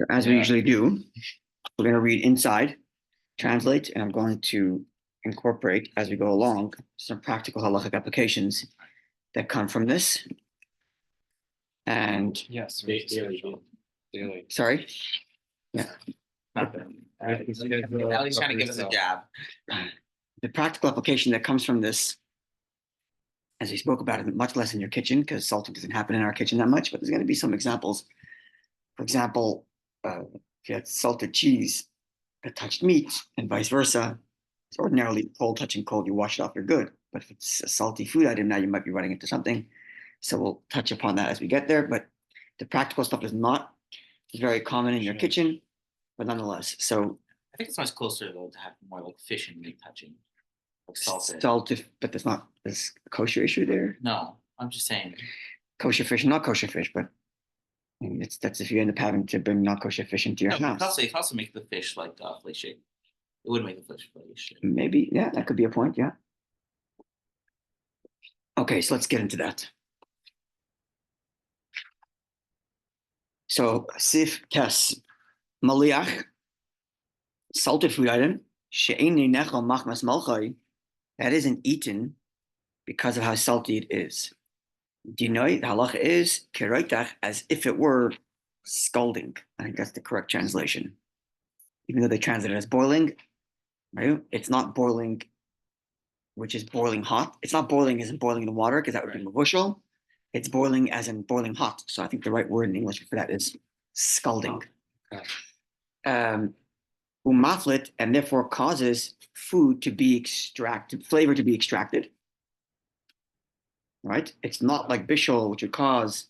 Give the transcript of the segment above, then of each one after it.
As we usually do, we're going to read inside, translate, and I'm going to incorporate as we go along some practical halachic applications that come from this. And yes, daily. Sorry, yeah, He's trying to give us a jab. The practical application that comes from this, as we spoke about it, much less in your kitchen because salting doesn't happen in our kitchen that much, but there's going to be some examples. For example, if you had salted cheese that touched meat and vice versa, it's ordinarily cold touching cold, you wash it off, you're good. But if it's a salty food item, now you might be running into something. So we'll touch upon that as we get there. But the practical stuff is not very common in your kitchen, but nonetheless. So I think it's much closer though to have more like fish and meat touching, like salted. salted, but there's a kosher issue there. No, I'm just saying. Kosher fish, not kosher fish, but I mean, that's if you end up having to bring not kosher fish into your house. It also make the fish like fleishy. It would make the fish fleishy. Maybe, yeah, that could be a point, yeah. Okay, so let's get into that. So, Sif Tes Moliach, salted food item, that isn't eaten because of how salty it is. Dinoi, the halacha is keroitach, as if it were scalding. I think that's the correct translation. Even though they translate it as boiling, right? It's not boiling, which is boiling hot. It's not boiling as in boiling in the water, because that would be mavushal. It's boiling as in boiling hot. So I think the right word in English for that is scalding. Umaflit, and therefore causes food to be extracted, flavor to be extracted. Right? It's not like bishul, which would cause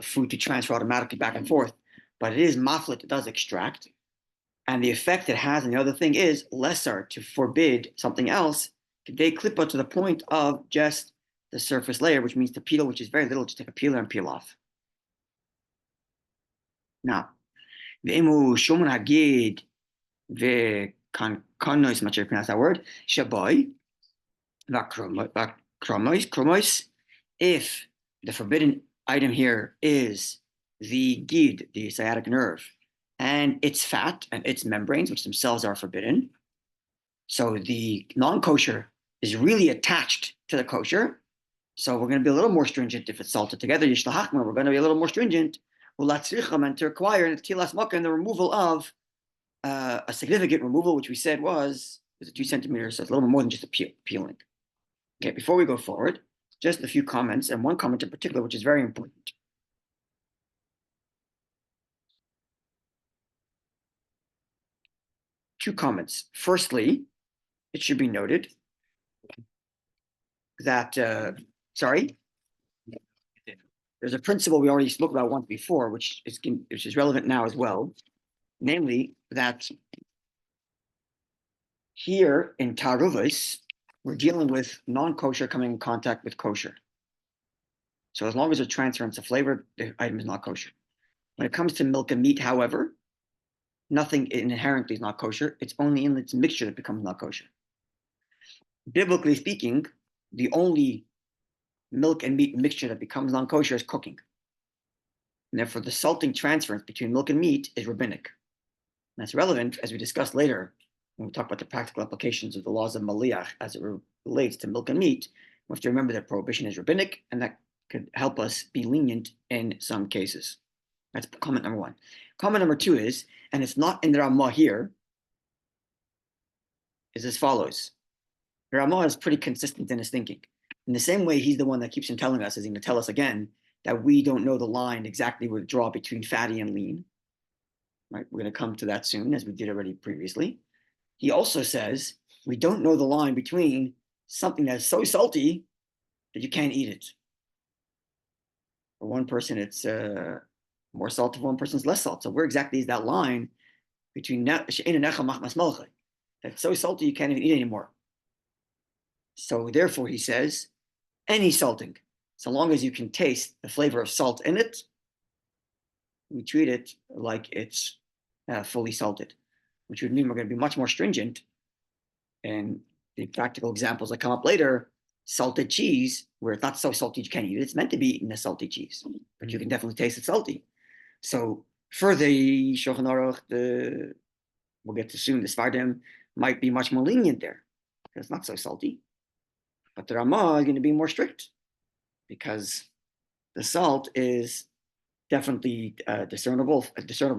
food to transfer automatically back and forth, but it is maflit, it does extract. And the effect it has, and the other thing is lesser, to forbid something else, they clip up to the point of just the surface layer, which means to peel, which is very little, just take a peeler and peel off. Now, the imu shuman hagid ve kanno is much I pronounce that word, shaboy, Kromois, if the forbidden item here is the gid, the sciatic nerve, and its fat and its membranes, which themselves are forbidden. So the non-kosher is really attached to the kosher. So we're going to be a little more stringent if it's salted together. We're going to be a little more stringent. And to require in the removal of a significant removal, which we said was 2 centimeters, so it's a little more than just a peeling. Okay, before we go forward, just a few comments, and one comment in particular, which is very important. Two comments. Firstly, it should be noted that, there's a principle we already spoke about once before, which is relevant now as well, namely that here in Taruvos, we're dealing with non-kosher coming in contact with kosher. So as long as it's transference of flavor, the item is not kosher. When it comes to milk and meat, however, nothing inherently is not kosher. It's only in its mixture that becomes not kosher. Biblically speaking, the only milk and meat mixture that becomes non-kosher is cooking. And therefore, the salting transference between milk and meat is rabbinic. And that's relevant, as we discussed later, when we talk about the practical applications of the laws of Moliach as it relates to milk and meat. We have to remember that prohibition is rabbinic, and that could help us be lenient in some cases. That's comment number one. Comment number two is, and it's not in the Ramah here, is as follows. The Ramah is pretty consistent in his thinking. In the same way, he's the one that keeps on telling us, as he's going to tell us again, that we don't know the line exactly where to draw between fatty and lean. Right? We're going to come to that soon, as we did already previously. He also says we don't know the line between something that's so salty that you can't eat it. For one person, it's more salt. For one person, it's less salt. So where exactly is that line between that's so salty you can't even eat anymore? So therefore, he says, any salting, so long as you can taste the flavor of salt in it, we treat it like it's fully salted, which would mean we're going to be much more stringent. And the practical examples that come up later, salted cheese, where it's not so salty you can't eat it. It's meant to be eaten as salty cheese, but you can definitely taste it salty. So For the Shulchan Aruch, we'll get to soon, the Sfardim might be much more lenient there because it's not so salty. But the Ramah is going to be more strict because the salt is definitely a discernible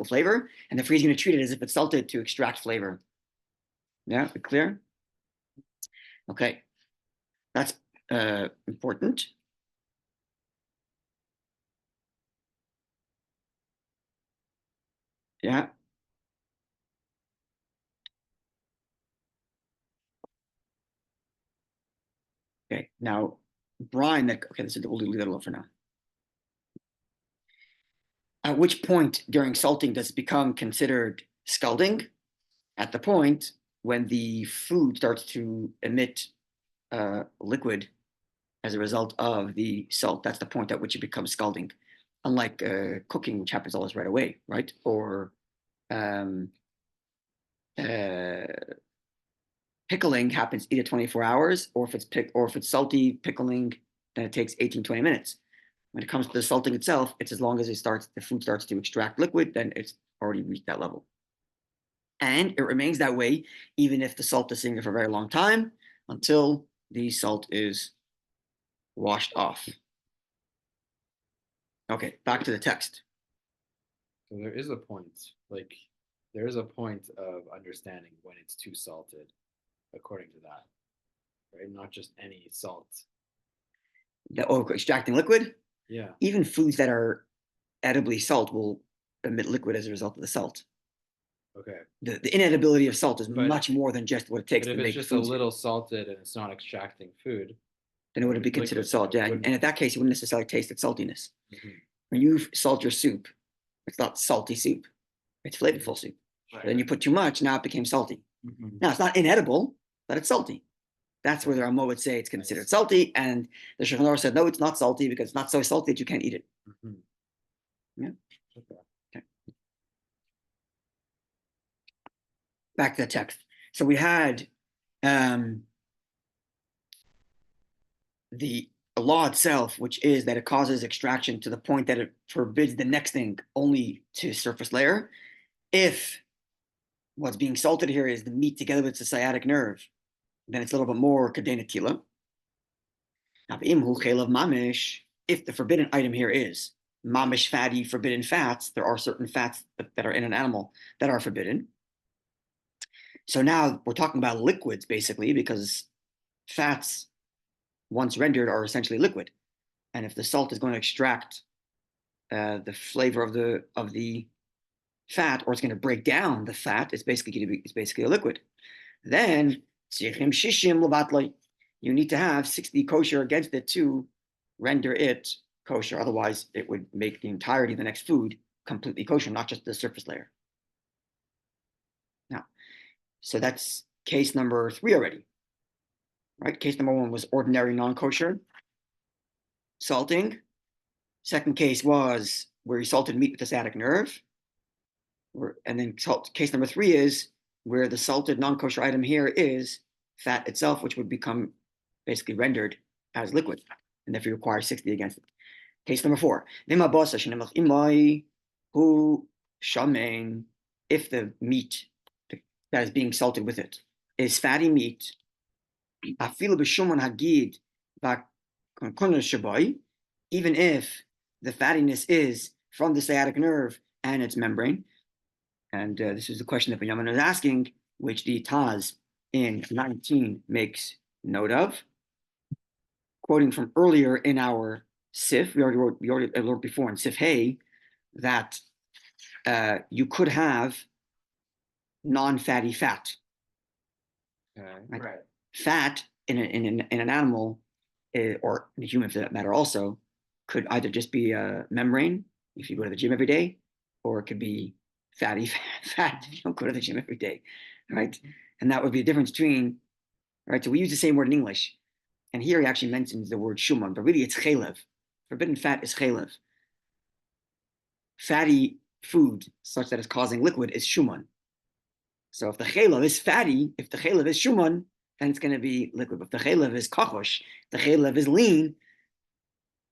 flavor, and therefore he's going to treat it as if it's salted to extract flavor. Yeah, clear? Okay, that's important. Yeah. Okay, now brine, okay, we'll leave that alone for now. At which point during salting does it become considered scalding? At the point when the food starts to emit liquid as a result of the salt. That's the point at which it becomes scalding. Unlike cooking, which happens always right away, right? Or pickling happens either 24 hours, or if it's salty pickling, then it takes 18, 20 minutes. When it comes to the salting itself, it's as long as the food starts to extract liquid, then it's already reached that level. And it remains that way even if the salt is sitting there for a very long time until the salt is washed off. Okay, back to the text. So there is a point, there is a point of understanding when it's too salted, according to that, right? Not just any salt. Extracting liquid? Yeah. Even foods that are edibly salt will emit liquid as a result of the salt. Okay. The inedibility of salt is much more than just what it takes to make food. But if it's just a little salted and it's not extracting food, then it wouldn't be considered salt. Yeah, and at that case, you wouldn't necessarily taste its saltiness. Mm-hmm. When you salt your soup, it's not salty soup; it's flavorful soup. Right. Then you put too much, now it became salty. Mm-hmm. Now it's not inedible, but it's salty. That's where the Rama would say it's considered salty, and the Shulchan Aruch said no, it's not salty because it's not so salty that you can't eat it. Mm-hmm. Yeah. Okay. Back to the text. So we had the law itself, which is that it causes extraction to the point that it forbids the next thing only to surface layer. If what's being salted here is the meat together with the sciatic nerve, then it's a little bit more kadena tila. Now, if the forbidden item here is mamish fatty, forbidden fats, there are certain fats that are in an animal that are forbidden. So now we're talking about liquids basically, because fats, once rendered, are essentially liquid. And if the salt is going to extract the flavor of the fat, or it's going to break down the fat, it's basically a liquid. Then you need to have 60 kosher against it to render it kosher. Otherwise, it would make the entirety of the next food completely kosher, not just the surface layer. Now, so that's case number 3 already. Right? Case number 1 was ordinary non-kosher salting. Second case was where he salted meat with the sciatic nerve. And then case number 3 is where the salted non-kosher item here is fat itself, which would become basically rendered as liquid, and therefore you require 60 against it. Case number 4, if the meat that is being salted with it is fatty meat, even if the fattiness is from the sciatic nerve and its membrane. And this is the question that Benjamin is asking, which the Taz in 19 makes note of. Quoting from earlier in our Sif, we already wrote before in Sif Hay that you could have non-fatty fat. Right. Fat in an animal, or in a human for that matter also, could either just be a membrane if you go to the gym every day, or it could be fatty fat if you don't go to the gym every day, right? And that would be the difference between, right? So we use the same word in English, and here he actually mentions the word shuman, but really it's chalev. Forbidden fat is chalev. Fatty food such that it's causing liquid is shuman. So if the chalev is fatty, if the chalev is shuman, then it's going to be liquid. But if the chalev is kachosh, the chalev is lean,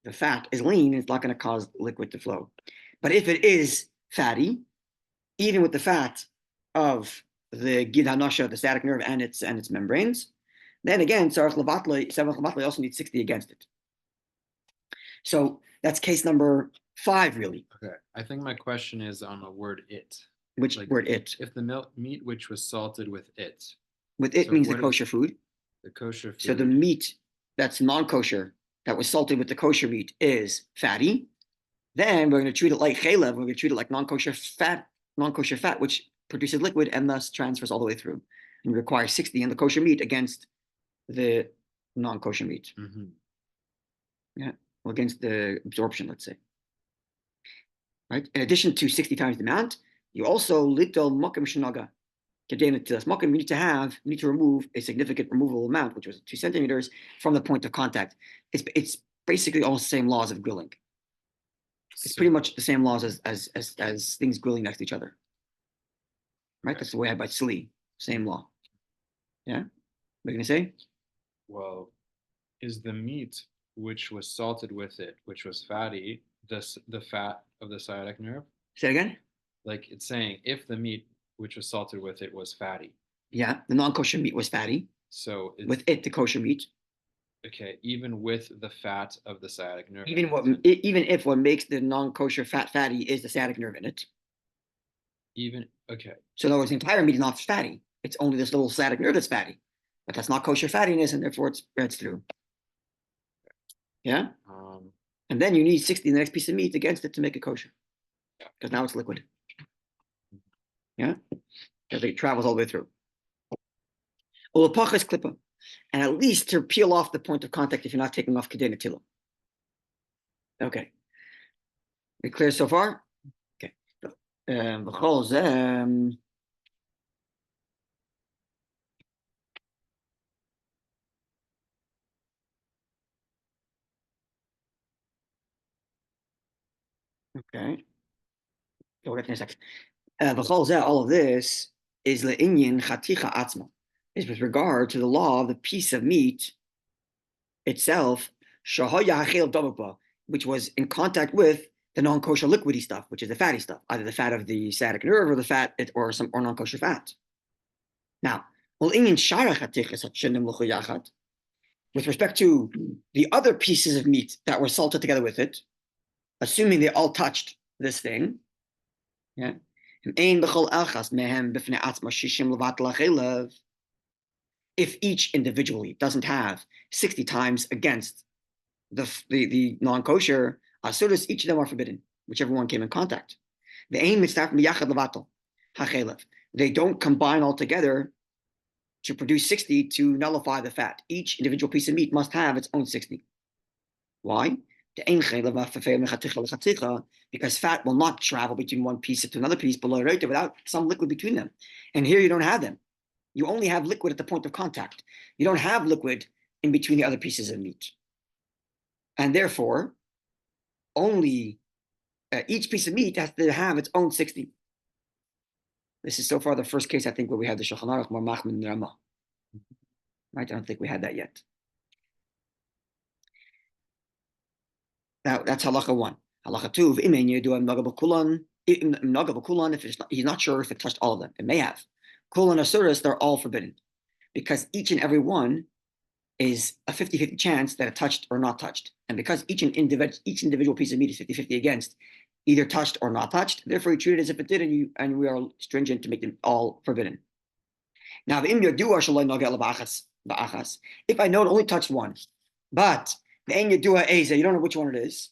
the fat is lean, it's not going to cause liquid to flow. But if it is fatty, even with the fat of the gid hanasha, the static nerve, and its membranes. Then again, tzarich levatla also needs 60 against it. So that's case number 5, really. Okay, I think my question is on the word it. Which Like, word it? If the meat which was salted with it, With it so means the what is kosher food. the kosher food. So the meat that's non-kosher that was salted with the kosher meat is fatty. Then we're going to treat it like chalev. We're going to treat it like non-kosher fat, which produces liquid and thus transfers all the way through. And we require 60 in the kosher meat against the non-kosher meat. Mhm. Yeah, well, against the absorption, let's say. Right. In addition to 60 times the amount, you also little mokim shnaga. Mokim, you need to remove a significant removable amount, which was 2 centimeters from the point of contact. It's basically all the same laws of grilling. It's pretty much the same laws as things grilling next to each other. Right? Okay. That's the way I by Sli. Same law. Yeah? What are you gonna say? Well, is the meat which was salted with it, which was fatty, the fat of the sciatic nerve? Say it again? Like it's saying if the meat which was salted with it was fatty. Yeah, the non-kosher meat was fatty. So with it, the kosher meat. Okay, even with the fat of the sciatic nerve. Even if what makes the non-kosher fat fatty is the sciatic nerve in it. Okay. So in other words, the entire meat is not fatty. It's only this little sciatic nerve that's fatty. But that's not kosher fattiness, and therefore it spreads through. Yeah? And then you need 60 in the next piece of meat against it to make it kosher. Because now it's liquid. Yeah? Because it travels all the way through. U'LePachas klipa. And at least to peel off the point of contact if you're not taking off kedei netila. Okay. We clear so far? Okay. Okay. We'll get in a second. All of this is le'inyan chaticha atzma, is with regard to the law of the piece of meat itself, which was in contact with the non-kosher liquidy stuff, which is the fatty stuff, either the fat of the sciatic nerve or the fat or non-kosher fat. Now, with respect to the other pieces of meat that were salted together with it, assuming they all touched this thing, yeah. If each individually doesn't have 60 times against the non-kosher, asuras, each of them are forbidden, whichever one came in contact. The aim is they don't combine all together to produce 60 to nullify the fat. Each individual piece of meat must have its own 60. Why? Because fat will not travel between one piece to another piece below right without some liquid between them. And here you don't have them. You only have liquid at the point of contact. You don't have liquid in between the other pieces of meat. And therefore, only each piece of meat has to have its own 60. This is so far the first case, I think, where we have the Shulchan Aruch more machmir than Rama. Right? I don't think we had that yet. Now, that's halacha 1. Halacha 2, if he's not sure if it touched all of them. It may have. Kulan asuras, they're all forbidden. Because each and every one is a 50-50 chance that it touched or not touched. And because each individual piece of meat is 50-50 against either touched or not touched, therefore you treat it as if it did, and we are stringent to make them all forbidden. Now, if I know it only touched one, but the you don't know which one it is.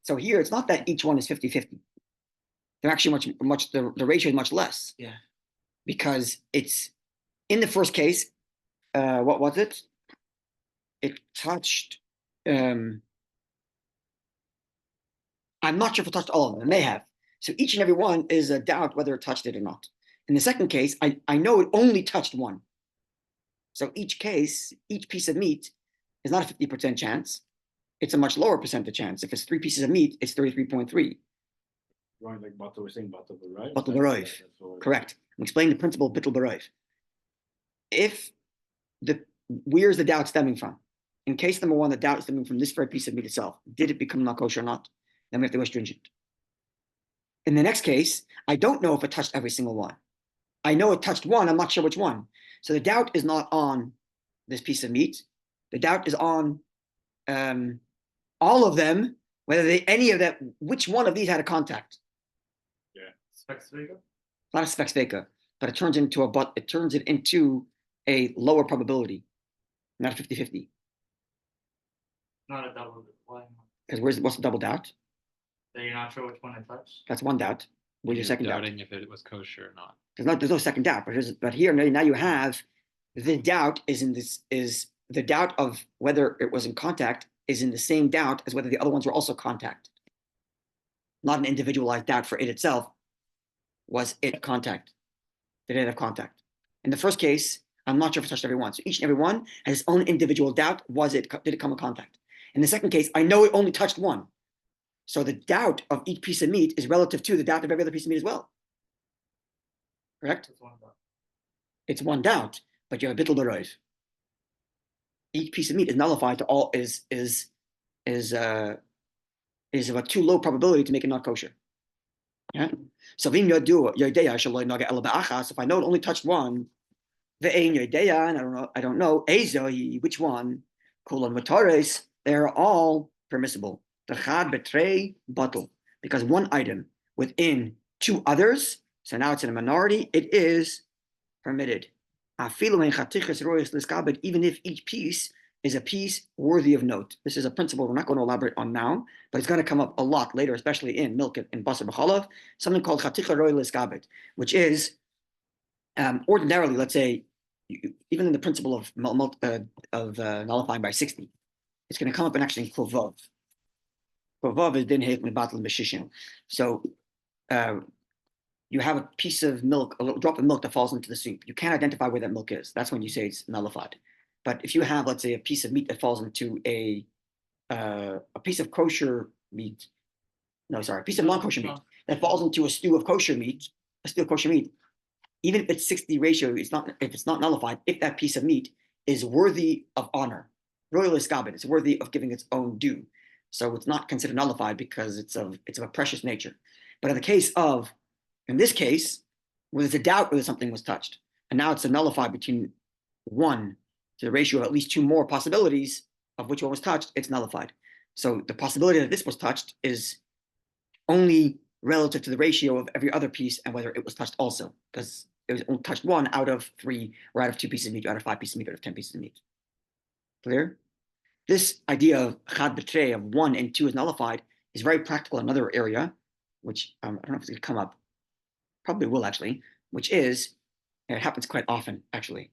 So here, it's not that each one is 50-50. They're actually the ratio is much less. Yeah. Because it's, in the first case, what was it? It touched, I'm not sure if it touched all of them. It may have. So each and every one is a doubt whether it touched it or not. In the second case, I know it only touched one. So each piece of meat is not a 50% chance. It's a much lower percentage chance. If it's 3 pieces of meat, it's 33.3. Right, like Batal, we're saying Batal Baroiv. Batal Baroiv. Correct. I'm explaining the principle of Batal Baroiv. Where's the doubt stemming from? In case number 1, the doubt is stemming from this very piece of meat itself. Did it become not kosher or not? Then we have to go stringent. In the next case, I don't know if it touched every single one. I know it touched one, I'm not sure which one. So the doubt is not on this piece of meat. The doubt is on all of them, any of them, which one of these had a contact. Specs figure? Not a specs veka, but it turns it into a lower probability, not a 50-50. Not a double. Why? Because what's the double doubt? So you're not sure which one it touched? That's one doubt. Where's your You're second doubt? doubting if it was kosher or not. There's no second doubt, but here now you have the doubt is the doubt of whether it was in contact is in the same doubt as whether the other ones were also contact. Not an individualized doubt for it itself. Was it contact? Did it have contact? In the first case, I'm not sure if it touched every one. So each and every one has its own individual doubt. Did it come in contact? In the second case, I know it only touched one. So the doubt of each piece of meat is relative to the doubt of every other piece of meat as well. Correct? It's one doubt. It's one doubt, but you have a bittul b'roiv. Each piece of meat is nullified to all is of a too low probability to make it not kosher. Yeah. So if I know it only touched one, and I don't know which one, they're all permissible. The chad betray bottle, because one item within two others, so now it's in a minority, it is permitted. Even if each piece is a piece worthy of note. This is a principle we're not going to elaborate on now, but it's going to come up a lot later, especially in milk and basar b'chalav, something called chaticha roy liskabed, which is ordinarily, let's say, even in the principle of nullifying by 60, it's going to come up in actually in Kovov. Kovov is din heit mebatel b'shishim. So you have a piece of milk, a little drop of milk that falls into the soup. You can't identify where that milk is. That's when you say it's nullified. But if you have, let's say, a piece of meat that falls into a piece of kosher meat, a piece of non-kosher meat that falls into a stew of kosher meat, even if it's 60 ratio, if it's not nullified, if that piece of meat is worthy of honor, royal iskabed, it's worthy of giving its own due. So it's not considered nullified because it's of a precious nature. But in this case, where there's a doubt whether something was touched, and now it's a nullified between one to the ratio of at least two more possibilities of which one was touched, it's nullified. So the possibility that this was touched is only relative to the ratio of every other piece and whether it was touched also, because it was only touched one out of 3, or out of 2 pieces of meat, or out of 5 pieces of meat, or out of 10 pieces of meat. Clear? This idea of chad betray, of 1 and 2 is nullified, is very practical in another area, which I don't know if it's going to come up, probably will actually, which is, and it happens quite often actually.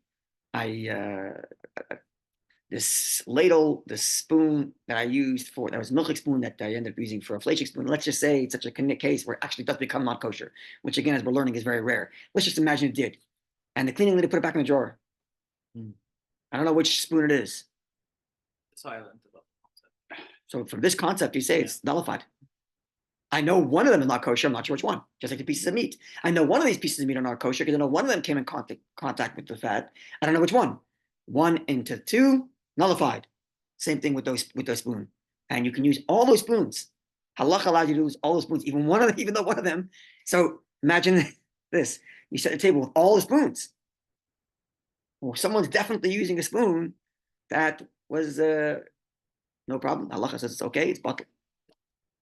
This ladle, this spoon that I used that was a milchik spoon that I ended up using for a fleshik spoon. Let's just say it's such a case where it actually does become not kosher, which again, as we're learning, is very rare. Let's just imagine it did. And the cleaning lady put it back in the drawer. I don't know which spoon it is. Silent about the concept. So from this concept, you say it's nullified. I know one of them is not kosher. I'm not sure which one. Just like the pieces of meat. I know one of these pieces of meat are not kosher because I know one of them came in contact with the fat. I don't know which one. 1 into 2, nullified. Same those spoons. And you can use all those spoons. Halach allows you to use all those spoons, even though one of them. So imagine this. You set a table with all the spoons. Well, someone's definitely using a spoon that was no problem. Allah says it's okay, it's butter.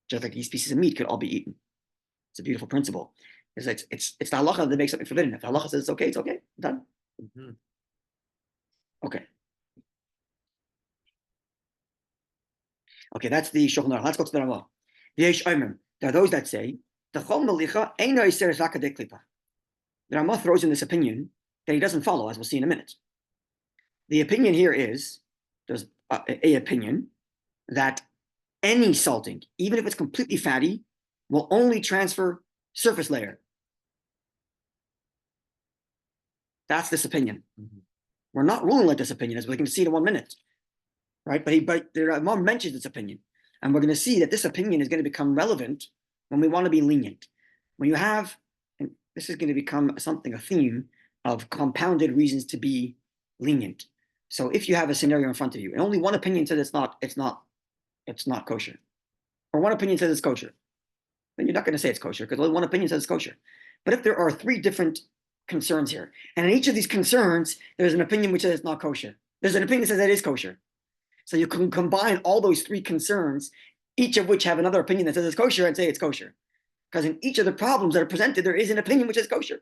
Just like these pieces of meat could all be eaten. It's a beautiful principle. It's the halacha that makes something forbidden. If the halacha says it's okay, done. Mm-hmm. Okay. Okay, that's the Shulchan Aruch. Let's go to the Ramah. There are those that say the Chol Molicha ain't no iser zakadei klipa. The Ramah throws in this opinion that he doesn't follow, as we'll see in a minute. The opinion here is there's a opinion that any salting, even if it's completely fatty, will only transfer surface layer. That's this opinion. Mm-hmm. We're not ruling like this opinion, as we're going to see in 1 minute, right? But the Ramah mentions this opinion, and we're going to see that this opinion is going to become relevant when we want to be lenient. When you have, and this is going to become a theme of compounded reasons to be lenient. So if you have a scenario in front of you, and only one opinion says it's not kosher, or one opinion says it's kosher, then you're not going to say it's kosher because only one opinion says it's kosher. But if there are three different concerns here, and in each of these concerns, there's an opinion which says it's not kosher. There's an opinion that says it is kosher. So you can combine all those three concerns, each of which have another opinion that says it's kosher, and say it's kosher. Because in each of the problems that are presented, there is an opinion which is kosher,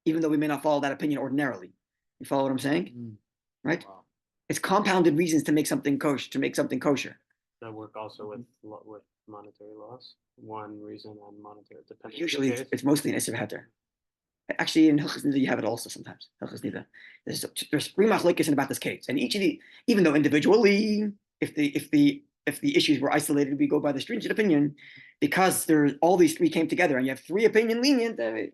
even though we may not follow that opinion ordinarily. You follow what I'm saying? Right? Wow. It's compounded reasons to make something kosher. That work also with monetary loss. One reason on monetary depending. Usually, it's mostly an Isser Heter. Actually, in Hilchos Nida, you have it also sometimes. Hilchos Nida. There's three machlokes about this case, and each of the, even though individually, if the issues were isolated, we go by the stringent opinion, because there's all these three came together, and you have three opinion lenient. That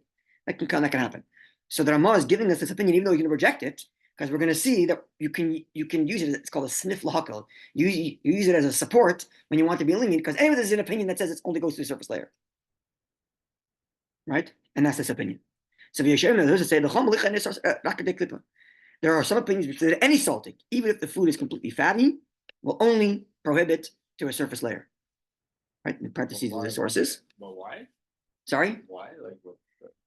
can happen. So the Ramah is giving us this opinion, even though you can reject it, because we're going to see that you can use it. It's called a sniff lahakal. You use it as a support when you want to be lenient, because anyway, there's an opinion that says it only goes to the surface layer, right? And that's this opinion. So there are some opinions which say that any salting, even if the food is completely fatty, will only prohibit to a surface layer. Right? In parentheses, the sources. But why? Sorry? Why? Like what?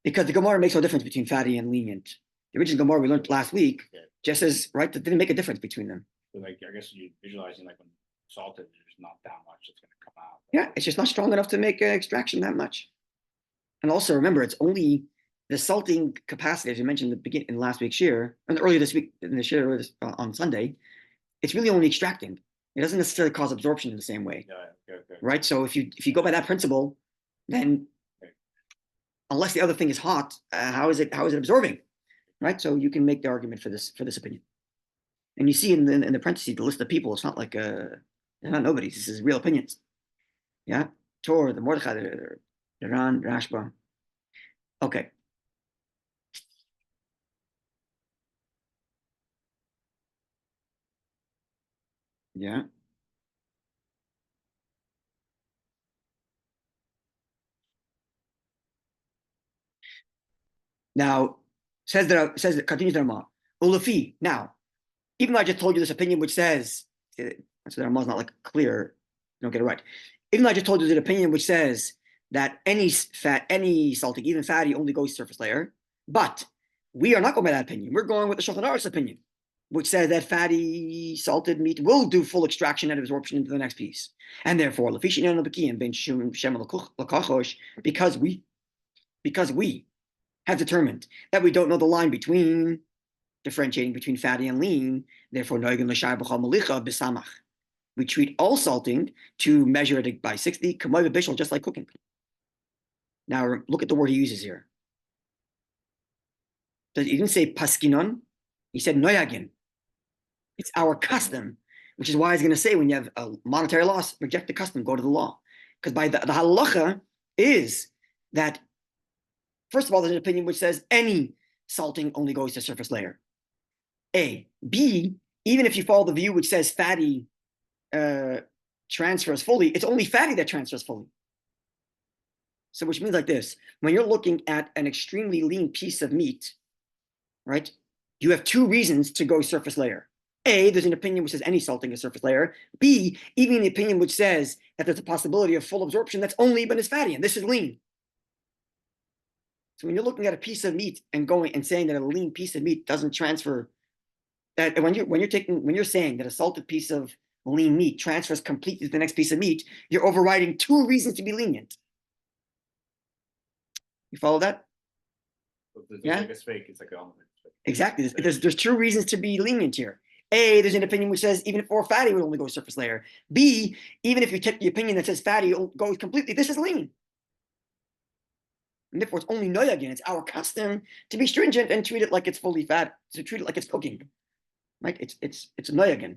Because the Gemara makes no difference between fatty and lenient. The original Gemara we learned last week just says, right, that didn't make a difference between them. So like, I guess you're visualizing like when salted, there's not that much that's going to come out. Yeah, it's just not strong enough to make extraction that much. And also remember, it's only the salting capacity, as you mentioned in last week's shir, and earlier this week in the shir on Sunday, it's really only extracting. It doesn't necessarily cause absorption in the same way, Okay. right? So if you go by that principle, then unless the other thing is hot, how is it absorbing, right? So you can make the argument for this opinion. And you see in the parentheses the list of people. It's not like they're not nobodies. This is real opinions. Yeah, Tor, the Mordechai, the Ran, Rashba. Okay. Yeah. Now says that continues the Ramah. Ulafi. Now, even though I just told you this opinion which says, so the Ramah is not like clear, you don't get it right. Even though I just told you the opinion which says that any salting, even fatty, only goes surface layer, but we are not going by that opinion. We're going with the Shulchan Aruch's opinion, which says that fatty salted meat will do full extraction and absorption into the next piece, and therefore, because we have determined that we don't know the line between differentiating between fatty and lean, therefore, we treat all salting to measure it by 60, just like cooking. Now, look at the word he uses here. He didn't say paskinon, he said noyagin. It's our custom, which is why he's going to say when you have a monetary loss, reject the custom, go to the law. Because by the halacha is that, first of all, there's an opinion which says any salting only goes to surface layer. A. B, even if you follow the view which says fatty transfers fully, it's only fatty that transfers fully. So which means like this, when you're looking at an extremely lean piece of meat, right, you have two reasons to go surface layer. A, there's an opinion which says any salting is surface layer. B, even the opinion which says that there's a possibility of full absorption that's only when it's fatty, and this is lean. So when you're looking at a piece of meat and going and saying that a lean piece of meat doesn't transfer, that when you're saying that a salted piece of lean meat transfers completely to the next piece of meat, you're overriding two reasons to be lenient. You follow that? Yeah. Like it's fake. It's like exactly. There's two reasons to be lenient here. A, there's an opinion which says even if for fatty, it would only go surface layer. B, even if you take the opinion that says fatty goes completely, this is lean. And therefore, it's only noyagin. It's our custom to be stringent and treat it like it's fully fat, to treat it like it's cooking. Right? It's noyagin.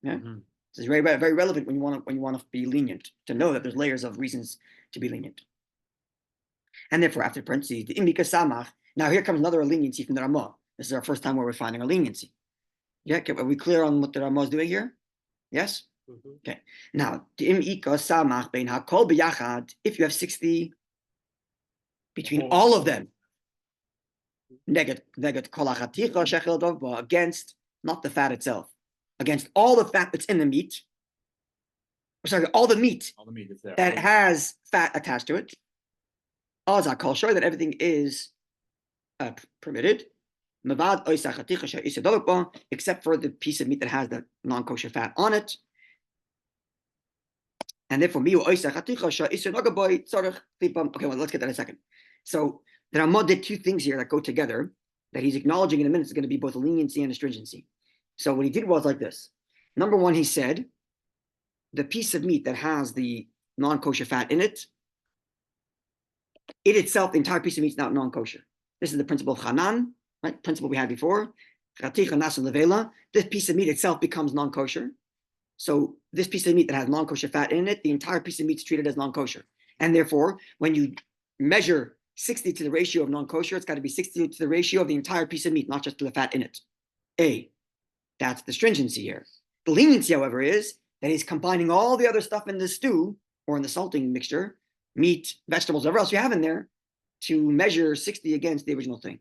Yeah. Mm-hmm. This is very, very relevant when you want to be lenient, to know that there's layers of reasons to be lenient. And therefore, after parentheses, the imika samach. Now here comes another leniency from the Ramah. This is our first time where we're finding a leniency. Yeah, are we clear on what the Ramah is doing here? Yes? Mm-hmm. Okay. Now, the imika samach bein hakol b'yachad, if you have 60 between all of them, against not the fat itself, against all the fat that's in the meat, sorry, all the meat All the meat is there. that has fat attached to it. I call sure that everything is permitted. Except for the piece of meat that has the non-kosher fat on it. And therefore, okay, well, let's get that in a second. So the Ramah did two things here that go together that he's acknowledging in a minute is going to be both a leniency and a stringency. So what he did was like this. Number one, he said, the piece of meat that has the non-kosher fat in it, it itself, the entire piece of meat is not non-kosher. This is the principle of Hanan, right? Principle we had before. This piece of meat itself becomes non-kosher. So this piece of meat that has non-kosher fat in it, the entire piece of meat is treated as non-kosher. And therefore, when you measure 60 to the ratio of non-kosher, it's got to be 60 to the ratio of the entire piece of meat, not just to the fat in it. That's the stringency here. The leniency, however, is that he's combining all the other stuff in the stew or in the salting mixture, meat, vegetables, whatever else you have in there, to measure 60 against the original thing.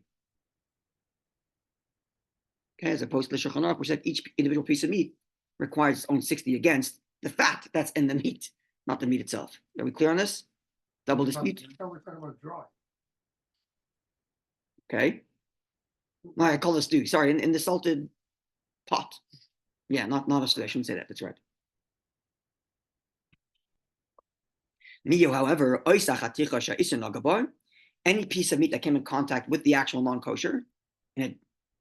Okay, as opposed to the Shulchan Aruch, which said each individual piece of meat requires its own 60 against the fat that's in the meat, not the meat itself. Are we clear on this? Double dispute? We're talking about dry. Okay. No, I call this stew. Sorry, in the salted pot. Yeah, not a stew. I shouldn't say that. That's right. Miyo, however, any piece of meat that came in contact with the actual non-kosher, and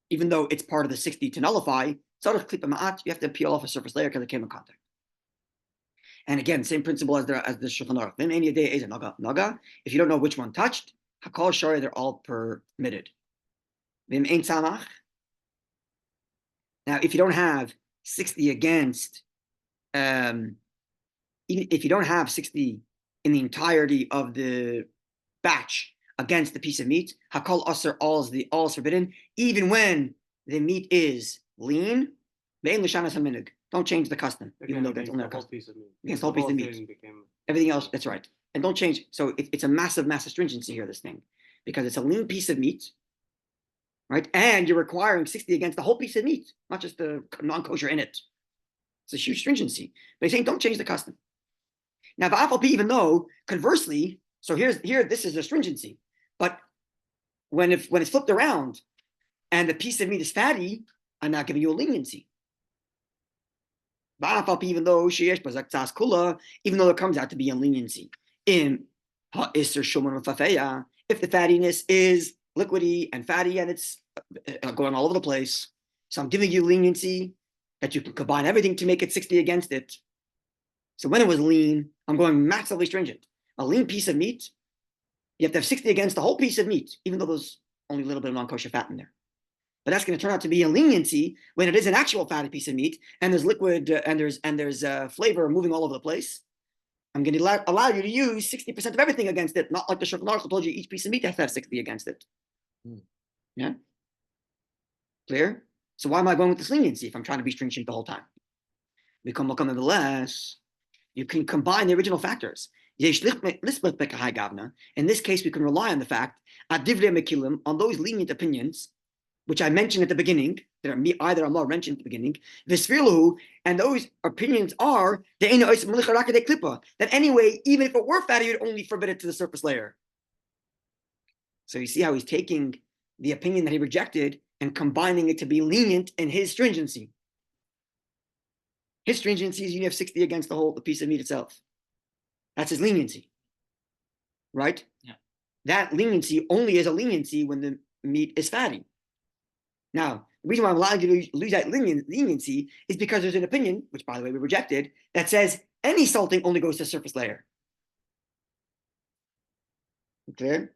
even though it's part of the 60 to nullify, you have to peel off a surface layer because it came in contact. And again, same principle as the Shulchan Aruch. If you don't know which one touched, hakol shari, they're all permitted. Now, if you don't have 60 against, even if you don't have 60 in the entirety of the batch against the piece of meat, hakol aser, all is forbidden, even when the meat is lean. Don't change the custom, even though that's only a custom. Against the whole piece of meat. Everything else, that's right. And don't change. So it's a massive stringency here, this thing, because it's a lean piece of meat, right? And you're requiring 60 against the whole piece of meat, not just the non-kosher in it. It's a huge stringency. But he's saying don't change the custom. Now, even though, conversely, so here, this is a stringency. But when it's flipped around and the piece of meat is fatty, I'm not giving you a leniency. Even though there comes out to be a leniency in if the fattiness is liquidy and fatty and it's going all over the place, so I'm giving you leniency that you can combine everything to make it 60 against it. So when it was lean, I'm going massively stringent. A lean piece of meat, you have to have 60 against the whole piece of meat, even though there's only a little bit of non-kosher fat in there. But that's going to turn out to be a leniency when it is an actual fatty piece of meat and there's liquid and there's flavor moving all over the place. I'm going to allow you to use 60% of everything against it, not like the Shulchan Aruch told you each piece of meat has to have 60 against it. Yeah? Clear? So why am I going with this leniency if I'm trying to be stringent the whole time? Nevertheless, you can combine the original factors. In this case, we can rely on the fact, on those lenient opinions, which I mentioned at the beginning, that are either Allah mentioned at the beginning, and those opinions are that anyway, even if it were fatty, you'd only forbid it to the surface layer. So you see how he's taking the opinion that he rejected and combining it to be lenient in his stringency. His stringency is you have 60 against the piece of meat itself. That's his leniency, right? Yeah. That leniency only is a leniency when the meat is fatty. Now, the reason why I'm allowing you to lose that leniency is because there's an opinion, which by the way we rejected, that says any salting only goes to the surface layer. Clear?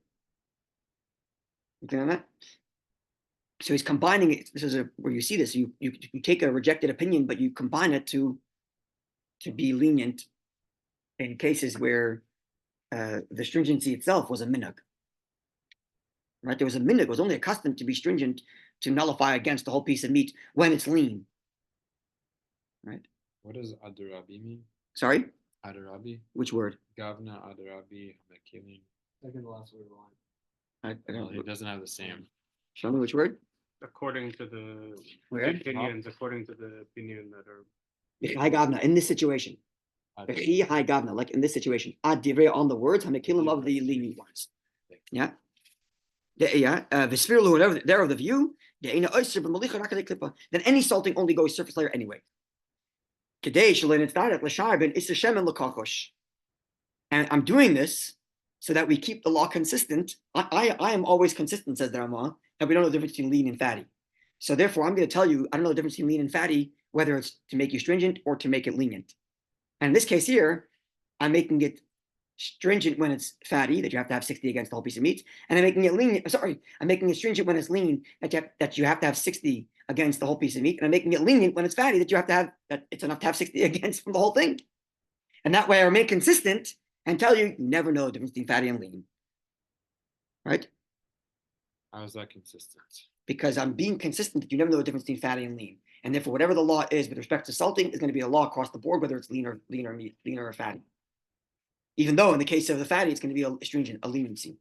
Clear on that? So he's combining it. This is where you see this. You take a rejected opinion, but you combine it to be lenient in cases where the stringency itself was a minhag. Right? There was a minhag. It was only accustomed to be stringent to nullify against the whole piece of meat when it's lean. Right? What does adarabi mean? Sorry? Adarabi? Which word? Gavna, adarabi, hakilin. Second last word line. I don't know. It doesn't have the same. Show me which word? According to the Where? opinions, according to the opinion that are In this situation. V'chi hai gavna, like in this situation, ad divrei on the words, hamakilim of the lean ones. Yeah. V'sfirlu, whatever they're of the view, then any salting only goes surface layer anyway. And I'm doing this so that we keep the law consistent. I am always consistent, says the Rama, and we don't know the difference between lean and fatty. So therefore, I'm going to tell you, I don't know the difference between lean and fatty, whether it's to make you stringent or to make it lenient. And in this case here, I'm making it stringent when it's fatty, that you have to have 60 against the whole piece of meat, and I'm making it lenient. Sorry, I'm making it stringent when it's lean, that you have to have 60 against the whole piece of meat, and I'm making it lenient when it's fatty, that you have to have that it's enough to have 60 against from the whole thing. And that way, I remain consistent and tell you, you never know the difference between fatty and lean, right? How is that consistent? Because I'm being consistent that you never know the difference between fatty and lean, and therefore, whatever the law is with respect to salting is going to be a law across the board, whether it's lean or meat, lean or fatty. Even though in the case of the fatty, it's going to be a stringent, a leniency.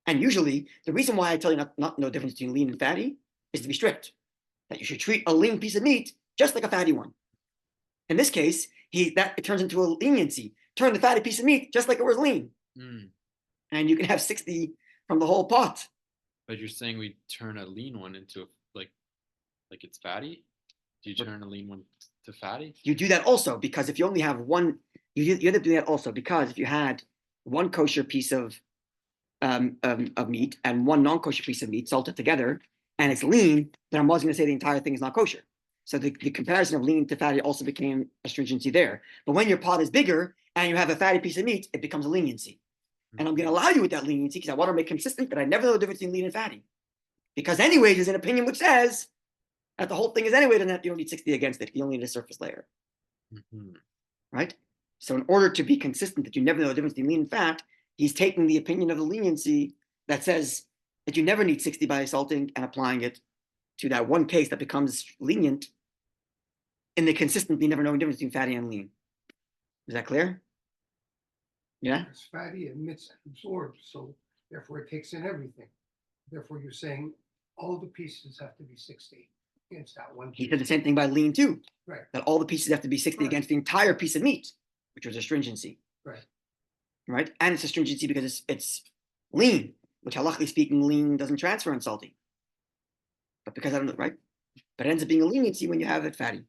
And usually, the reason why I tell you not know the difference between lean and fatty is to be strict. That you should treat a lean piece of meat just like a fatty one. In this case, it turns into a leniency. Turn the fatty piece of meat just like it was lean. And you can have 60 from the whole pot. But you're saying we turn a lean one into like it's fatty? Do you turn a lean one to fatty? You do that also because if you only have one, you end up doing that also because if you had one kosher piece of meat and one non-kosher piece of meat salted together and it's lean, then I'm always going to say the entire thing is not kosher. So the comparison of lean to fatty also became a stringency there. But when your pot is bigger and you have a fatty piece of meat, it becomes a leniency. And I'm going to allow you with that leniency because I want to make consistent, but I never know the difference between lean and fatty. Because anyway, there's an opinion which says that the whole thing is anyway, then you don't need 60 against it. You only need a surface layer. Right? So in order to be consistent that you never know the difference between lean and fat, he's taking the opinion of the leniency that says that you never need 60 by salting and applying it to that one case that becomes lenient in the consistently never knowing difference between fatty and lean. Is that clear? Yeah? It's fatty, it emits and absorbs, so therefore it takes in everything. Therefore, you're saying all the pieces have to be 60 against that one He piece. said the same thing by lean too. Right. That all the pieces have to be 60 against the entire piece of meat, which was a stringency. Right. Right? And it's a stringency because it's lean, which halachically speaking, lean doesn't transfer in salty. But because I don't know, right? But it ends up being a leniency when you have it fatty.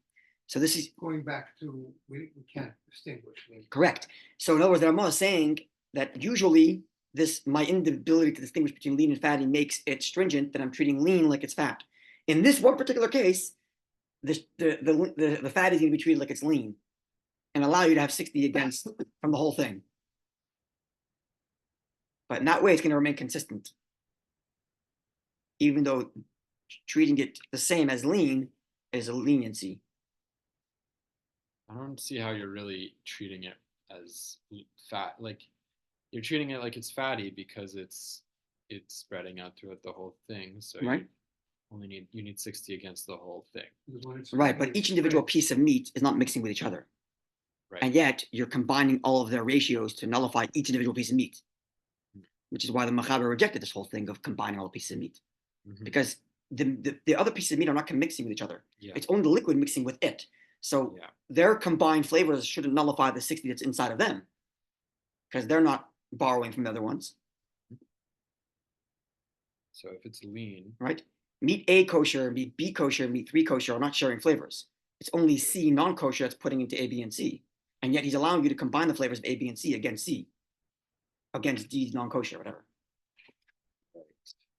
So this is Going back to, we can't distinguish. correct. So in other words, the Ramah is saying that usually my inability to distinguish between lean and fatty makes it stringent that I'm treating lean like it's fat. In this one particular case, the fat is going to be treated like it's lean and allow you to have 60 against from the whole thing. But in that way, it's going to remain consistent. Even though treating it the same as lean is a leniency. I don't see how you're really treating it as fat. Like you're treating it like it's fatty because it's spreading out throughout the whole thing. So Right. you need 60 against the whole thing. Right, but each individual piece of meat is not mixing with each other. Right. And yet you're combining all of their ratios to nullify each individual piece of meat, which is why the Machaber rejected this whole thing of combining all the pieces of meat. Because the other pieces of meat are not mixing with each other. Yeah. It's only the liquid mixing with it. So their combined flavors shouldn't nullify the 60 that's inside of them because they're not borrowing from the other ones. So if it's lean, right? Meat A kosher, meat B kosher, meat 3 kosher are not sharing flavors. It's only C non-kosher that's putting into A, B, and C. And yet he's allowing you to combine the flavors of A, B, and C against C, against D non-kosher, whatever.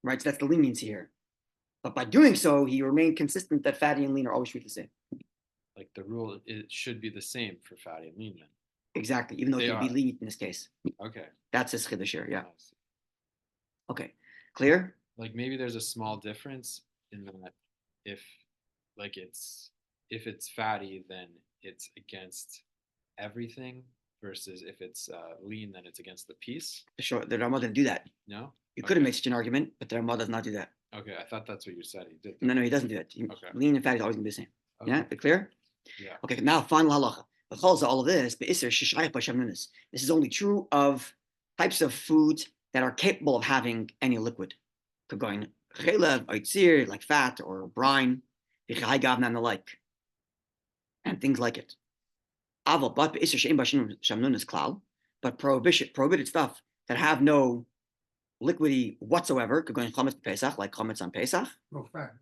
Right, so that's the leniency here. But by doing so, he remained consistent that fatty and lean are always treated the same. like the rule, it should be the same for fatty and lean then. Exactly, even though it They would be are. lenient in this case. Okay. That's his chiddush here, yeah. I see. Okay, clear? Like maybe there's a small difference in that if if it's fatty, then it's against everything versus if it's lean, then it's against the piece. Sure, the Ramah didn't do that. No? You could have Okay. made such an argument, but the Ramah does not do that. Okay, I thought that's what you said. He did. No, he doesn't do that. Okay. Lean and fatty is always going to be the same. Okay. Yeah, clear? Yeah. Okay, now final halacha. All of this, this is only true of types of foods that are capable of having any liquid. Could go in chelev, oitzir, like fat or brine, and the like, and things like it. Aval, but prohibited stuff that have no liquidy whatsoever, could go in chametz pesach, like chametz on Pesach, No fat.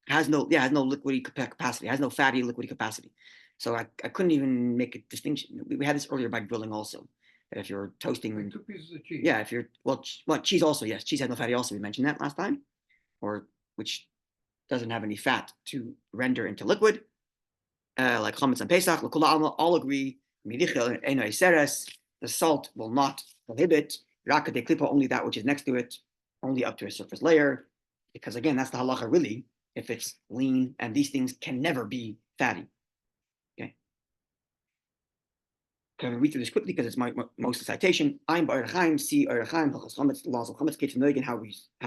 has no liquidy capacity, has no fatty liquidy capacity. So I couldn't even make a distinction. We had this earlier by grilling also, that if you're toasting, Like 2 pieces of cheese. yeah, if you're cheese also, yes, cheese has no fatty also. We mentioned that last time, or which doesn't have any fat to render into liquid, like chametz and Pesach. All agree. The salt will not prohibit. Only that which is next to it, only up to a surface layer, because again, that's the halacha really. If it's lean, and these things can never be fatty. Okay. Can I read through this quickly because it's most of the citation. I'm Ba'arachaim, see Arachaim, Halachas Chametz, laws of Chametz, Ketch Nogan, how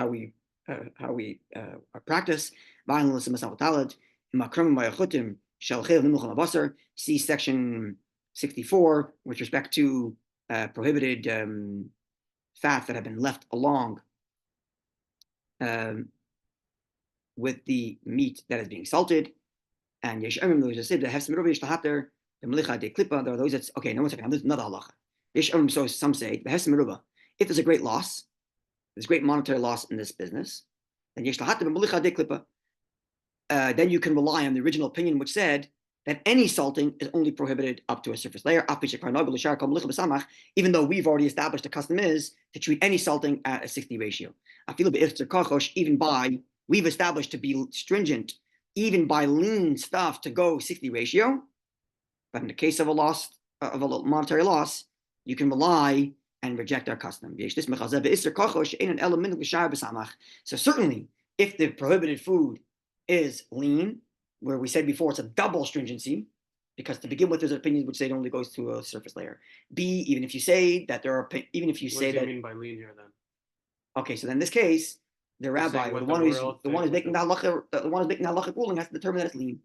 we practice. See section 64 with respect to prohibited fats that have been left along with the meat that is being salted. And Yeshomim, there was a sib that has some rubbish to hatter, the Moliach de Klippa. There are those that's okay. No, 1 second. There's another halacha. Yeshomim, so some say, if there's a great loss, there's great monetary loss in this business, then Yesh Lahatter Moliach de Klippa. Then you can rely on the original opinion, which said that any salting is only prohibited up to a surface layer, even though we've already established the custom is to treat any salting at a 60 ratio. Even by, we've established to be stringent, even by lean stuff to go 60 ratio. But in the case of a loss, of a monetary loss, you can rely and reject our custom. So certainly, if the prohibited food is lean, where we said before it's a double stringency, because to begin with, there's opinions which say it only goes to a surface layer. B, even if you say that there are, even if you What say does he that, mean by lean here then? okay, so then in this case, the rabbi, saying or what the one the who's world the one who's thinks making the halachic ruling has to determine that it's lean.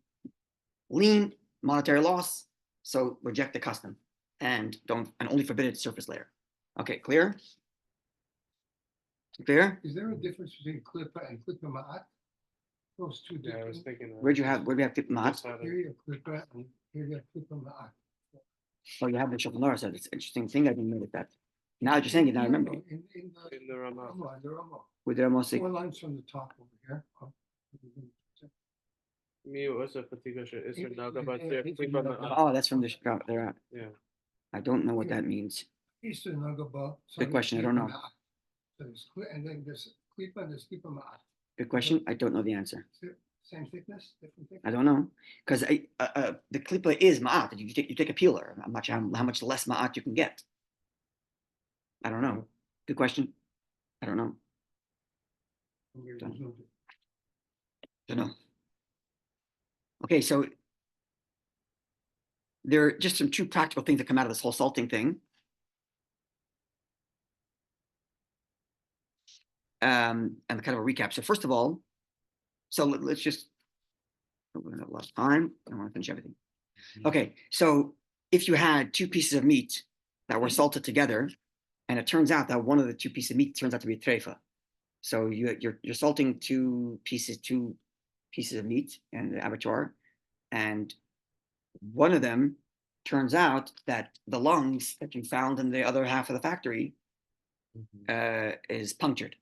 Lean, monetary loss, so reject the custom and only forbid it surface layer. Okay, clear? Clear? Is there a difference between klippa and klippa ma'at? Those two Yeah, I was different. thinking that. Where do we have mat? Just had Here it. you have klippa and here you have klippa ma'at. Oh, you have the Shulchan Aruch, so it's an interesting thing. I didn't know that. Now that you're saying it, now I remember. In In the Ramah. the Rama. With the Mosik. 4 lines from the top over here. Mi U'Osef Patigasha Isra Naga Yeah, Batir Klipa Ma'at. Oh, that's from the there. Yeah. I don't know what that means. Eastern Nagaba. Good question, I don't know. So and then there's klippa and there's klippa ma'at. Good question. I don't know the answer. Same thickness, different thickness? I don't know because the klipa is ma'at. You take a peeler. I'm not sure how much less ma'at you can get. I don't know. Good question. I don't know. Don't know. Okay, so there are just some true practical things that come out of this whole salting thing. And kind of a recap. So first of all, so let's just, we're gonna have less time. I don't want to finish everything. Okay, so if you had 2 pieces of meat that were salted together, and it turns out that one of the 2 pieces of meat turns out to be a treifa. So you're salting 2 pieces of meat in the abattoir, and one of them turns out that the lungs that you found in the other half of the factory is punctured.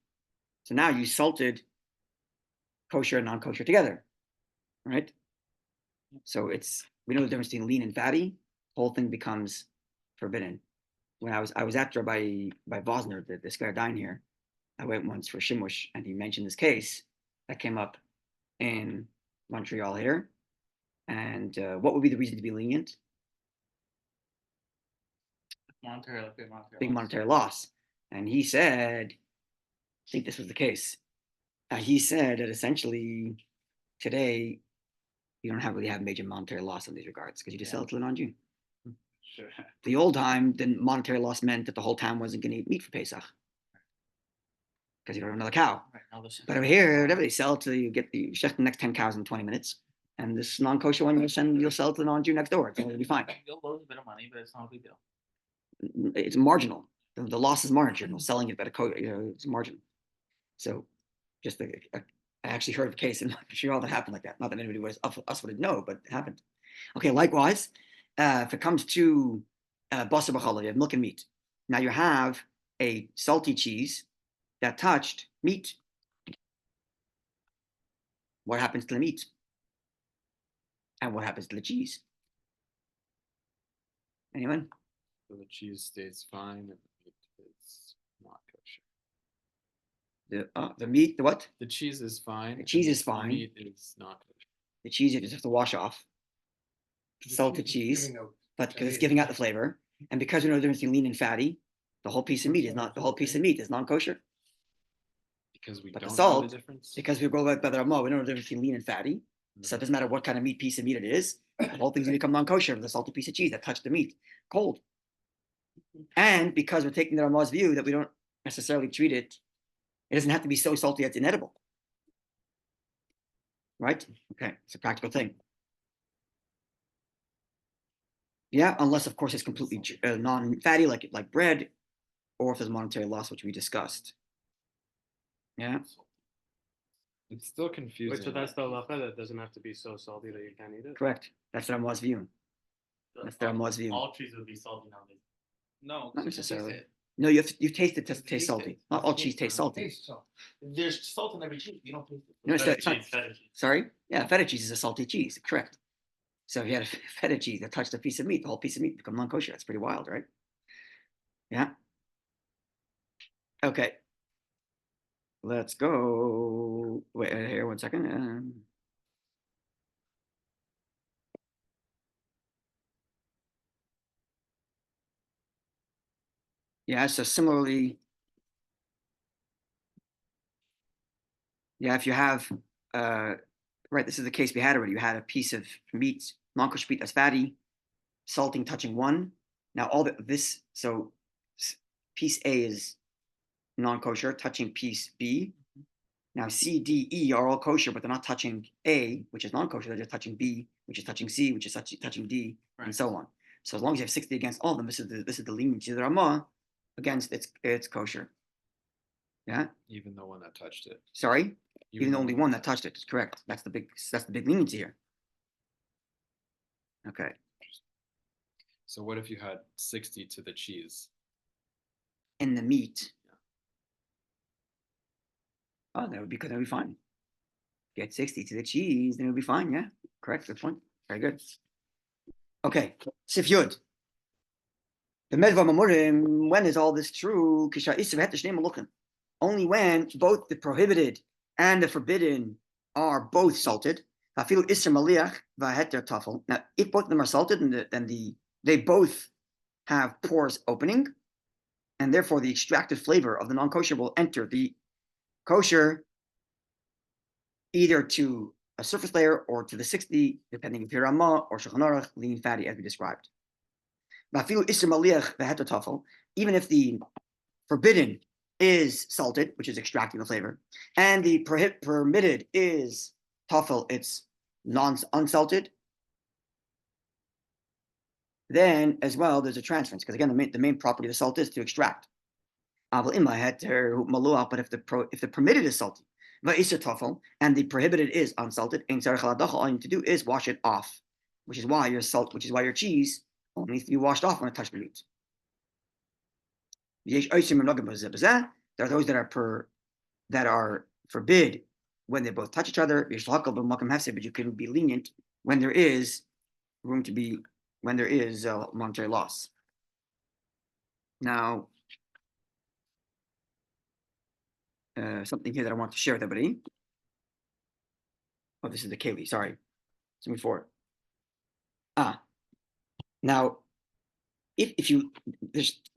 So now you salted kosher and non-kosher together, right? So we know the difference between lean and fatty. The whole thing becomes forbidden. When I was at by Vosner, this guy dying here, I went once for Shimush, and he mentioned this case that came up in Montreal here. And what would be the reason to be lenient? Big monetary loss. And he said, I think this was the case. He said that essentially today you don't really have major monetary loss in these regards because you just sell it to the non-Jew. Sure. The old time, the monetary loss meant that the whole town wasn't going to eat meat for Pesach because you don't have another cow. Right, now this- But over here, whatever they sell to, you shecht the next 10 cows in 20 minutes. And this non-kosher one, you'll sell it to the non-Jew next door. It'll be fine. You'll lose a bit of money, but it's not a big deal. It's marginal. The loss is marginal. Selling it at it's marginal. So just I actually heard of a case in Montreal that happened like that. Not that anybody us would know, but it happened. Okay, likewise, if it comes to basar b'challah, you have milk and meat. Now you have a salty cheese that touched meat. What happens to the meat? And what happens to the cheese? Anyone? So the cheese stays fine and the meat is not kosher. The meat, the what? The cheese is fine. The cheese and is fine. The meat is not kosher. The cheese you just have to wash off. Salted cheese, but because it's giving out the flavor, and because we know the difference between lean and fatty, the whole piece of meat is non-kosher. Because we But the don't know salt, the difference. because we go by the Ramah, we know the difference between lean and fatty. So it doesn't matter what kind of piece of meat it is. The whole thing's gonna become non-kosher with a salty piece of cheese that touched the meat cold. And because we're taking the Ramah's view that we don't necessarily treat it, it doesn't have to be so salty that it's inedible. Right? Okay, it's a practical thing. Yeah, unless of course it's completely non-fatty, like bread, or if there's monetary loss, which we discussed. Yeah. It's still confusing. Wait, so that's the halacha that doesn't have to be so salty that you can't eat it? Correct. That's the Ramah's view. That's the Ramah's view. All cheese would be salty nowadays. No, Not 'cause you can taste necessarily. it. No, you taste it to You taste taste salty. it. Not all cheese tastes salty. Taste salt. There's salt in every cheese. You don't taste it. No, it's Feta not- it's not- cheese, feta cheese. Sorry? Yeah, feta cheese is a salty cheese. Correct. So if you had a feta cheese that touched a piece of meat, the whole piece of meat become non-kosher. That's pretty wild, right? Yeah. Okay. Let's go. Wait here 1 second. Yeah, so similarly, yeah, if you have right, this is the case we had already. You had a piece of meat, non-kosher meat that's fatty, salting touching one. Now all this, so piece A is non-kosher, touching piece B. Now C, D, E are all kosher, but they're not touching A, which is non-kosher. They're just touching B, which is touching C, which is touching D, and so on. So as long as you have 60 against all of them, this is the leniency of the Ramah against it's kosher. Yeah. Even the one that touched it. Sorry. Even the the only one that touched it is correct. That's the big leniency here. Okay. So what if you had 60 to the cheese? In the meat. Oh, that would be fine. Get 60 to the cheese, then it would be fine. Yeah, correct. Good point. Very good. Okay, Sif Yud. The Medva Mamurim, when is all this true? Only when both the prohibited and the forbidden are both salted. Now, if both of them are salted, then they both have pores opening, and therefore the extracted flavor of the non-kosher will enter the kosher either to a surface layer or to the 60, depending if you're Ramah or Shulchan Aruch, lean fatty as we described. Even if the forbidden is salted, which is extracting the flavor, and the permitted is tafel, it's unsalted, then as well there's a transference, because again the main property of the salt is to extract. But if the permitted is salty, and the prohibited is unsalted, all you need to do is wash it off, which is why your cheese only needs to be washed off when it touches the meat. There are those that are forbid when they both touch each other, but you can be lenient when there is monetary loss. Now, something here that I want to share with everybody. Oh, this is the keli. Sorry, it's before. Now, if you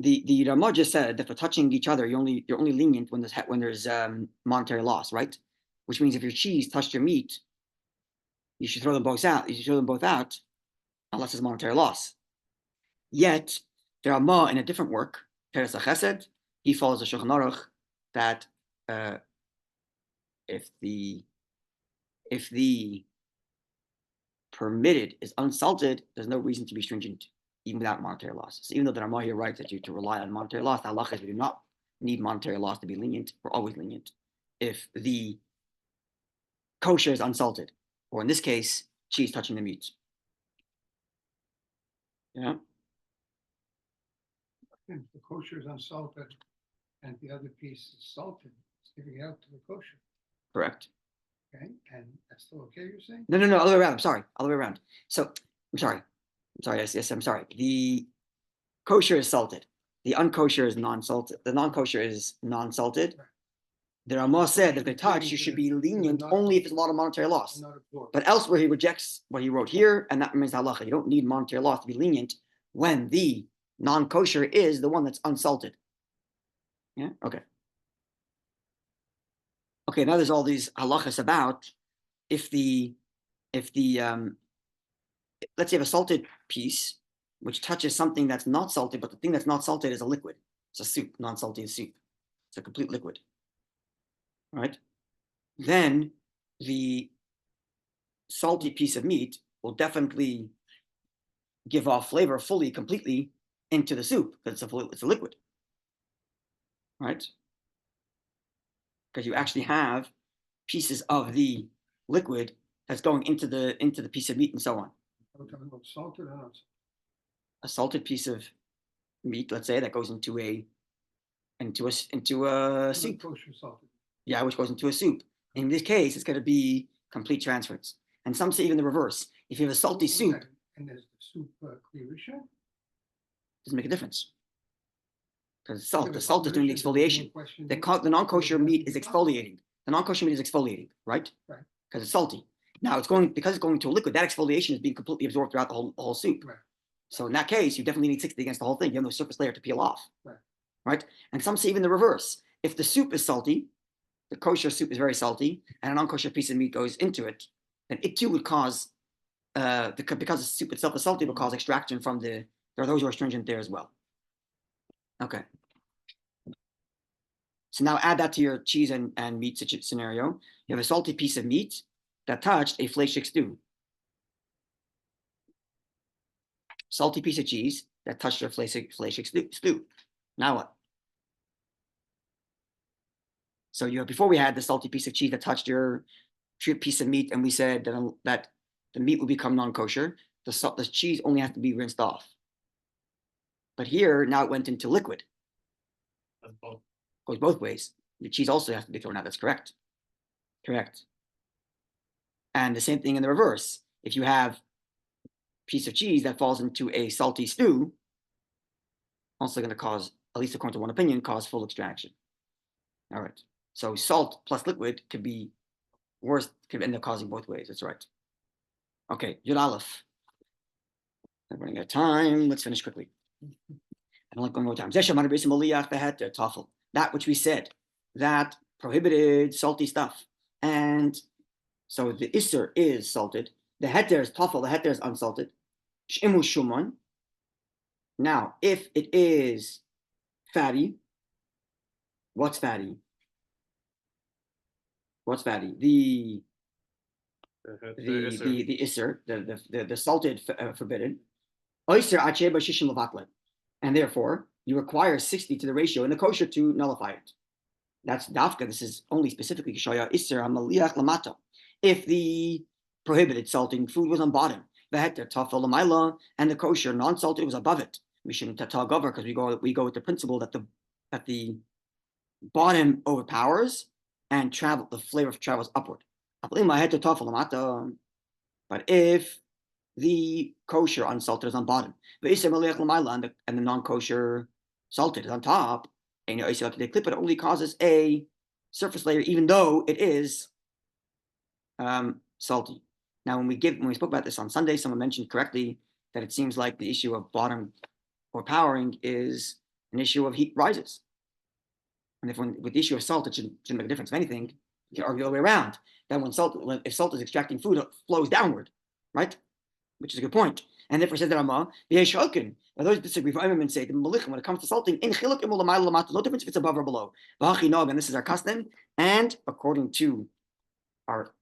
the Ramah just said that for touching each other, you're only lenient when there's monetary loss, right? Which means if your cheese touched your meat, you should throw them both out. You should throw them both out, unless there's monetary loss. Yet the Ramah in a different work, Teres HaChesed, he follows the Shulchan Aruch that if the permitted is unsalted, there's no reason to be stringent even without monetary loss. So even though the Ramah here writes that you to rely on monetary loss, the halacha is we do not need monetary loss to be lenient. We're always lenient if the kosher is unsalted, or in this case, cheese touching the meat. Yeah, If the kosher is unsalted and the other piece is salted, it's giving it out to the kosher, correct. okay? And that's still okay, you're saying? No, other way around. I'm sorry, other way around. So I'm sorry. Yes, I'm sorry. The kosher is salted. The unkosher is non-salted. The non-kosher is non-salted. Right. The Ramah said that if they You're touch, giving you to should the- be to the lenient non- only if it's a lot of monetary loss. Not absorbed. But elsewhere, he rejects what he wrote here, and that remains halacha. You don't need monetary loss to be lenient when the non-kosher is the one that's unsalted. Yeah. Okay. Okay. Now there's all these halachas about if the let's say you have a salted piece which touches something that's not salted, but the thing that's not salted is a liquid. It's a soup. Non-salty is soup. It's a complete liquid. Right? Then the salty piece of meat will definitely give off flavor fully, completely into the soup because it's a liquid. Right? Because you actually have pieces of the liquid that's going into the piece of meat and so on. Are we talking about salted or not? A salted piece of meat, let's say, that goes into a soup. Kosher salted. Yeah, which goes into a soup. In this case, it's going to be complete transference. And some say even the reverse. If you have a salty soup, And there's the soup klirisha? doesn't make a difference. Because salt, the salt is doing the exfoliation. The non-kosher meat is exfoliating. The non-kosher meat is exfoliating, right? Right. Because it's salty. Now because it's going to a liquid, that exfoliation is being completely absorbed throughout the whole soup. Right. So in that case, you definitely need 60 against the whole thing. You have no surface layer to peel off. Right. Right? And some say even the reverse. If the soup is salty, the kosher soup is very salty, and a non-kosher piece of meat goes into it, then it too would cause, because the soup itself is salty, will cause extraction from there are those who are astringent there as well. Okay. So now add that to your cheese and meat scenario. You have a salty piece of meat that touched a fleishik stew. Salty piece of cheese that touched your fleishik stew. Now what? So before we had the salty piece of cheese that touched your piece of meat, and we said that the meat will become non-kosher. The cheese only has to be rinsed off. But here, now it went into liquid. Goes both ways. The cheese also has to be thrown out. That's correct. Correct. And the same thing in the reverse. If you have a piece of cheese that falls into a salty stew, also going to cause, at least according to one opinion, cause full extraction. All right. So salt plus liquid could be worse, could end up causing both ways. That's right. Okay, Yud Aleph. I'm running out of time. Let's finish quickly. I don't like going more time. Moliach that which we said, that prohibited salty stuff. And so the Isser is salted. The heter is tafel. The heter is unsalted. Sh'imu shumon. Now, if it is fatty, what's fatty? What's fatty? The Isser, the salted forbidden. And therefore, you require 60 to the ratio in the kosher to nullify it. That's dafka. This is only specifically Kishaya Isser HaMaliach Lamato. If the prohibited salting food was on bottom, the heter tafel l'mayla, and the kosher non-salted was above it. We shouldn't tata gover because we go with the principle that the bottom overpowers and the flavor travels upward. But if the kosher unsalted is on bottom, and the non-kosher salted is on top, and the clip, it only causes a surface layer, even though it is salty. Now, when we spoke about this on Sunday, someone mentioned correctly that it seems like the issue of bottom overpowering is an issue of heat rises. And with the issue of salt, it shouldn't make a difference. If anything, you can argue the other way around. That if salt is extracting food, it flows downward, right? Which is a good point. And therefore says that Ramah, those disagree and say the Moliach, when it comes to salting, in chiluk no difference if it's above or below. And this is our custom. And according to our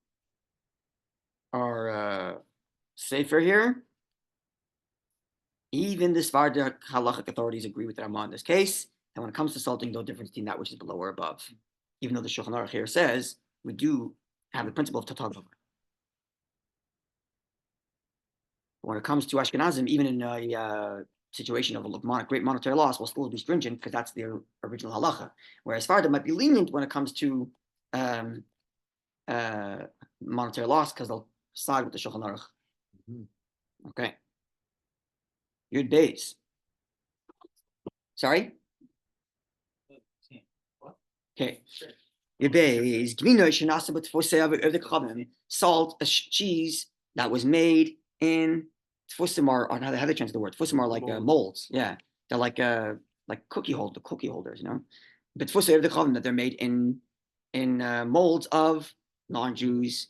sefer here, even the Svarda halachic authorities agree with the Ramah in this case. And when it comes to salting, no difference between that which is below or above. Even though the Shulchan Aruch here says we do have the principle of tatag. When it comes to Ashkenazim, even in a situation of great monetary loss, will still be stringent because that's their original halacha. Whereas Farda might be lenient when it comes to monetary loss because they'll side with the Shulchan Aruch. Okay. Yud Beis. Sorry? Okay. Yud Beis. Gvino shenasa b'tfosei of the chavim. Salt, a cheese that was made in tfusim are how they translate the word. Tfusim are like molds. Yeah. They're like cookie holders, you know. But tfosei of the chavim that they're made in molds of non-Jews,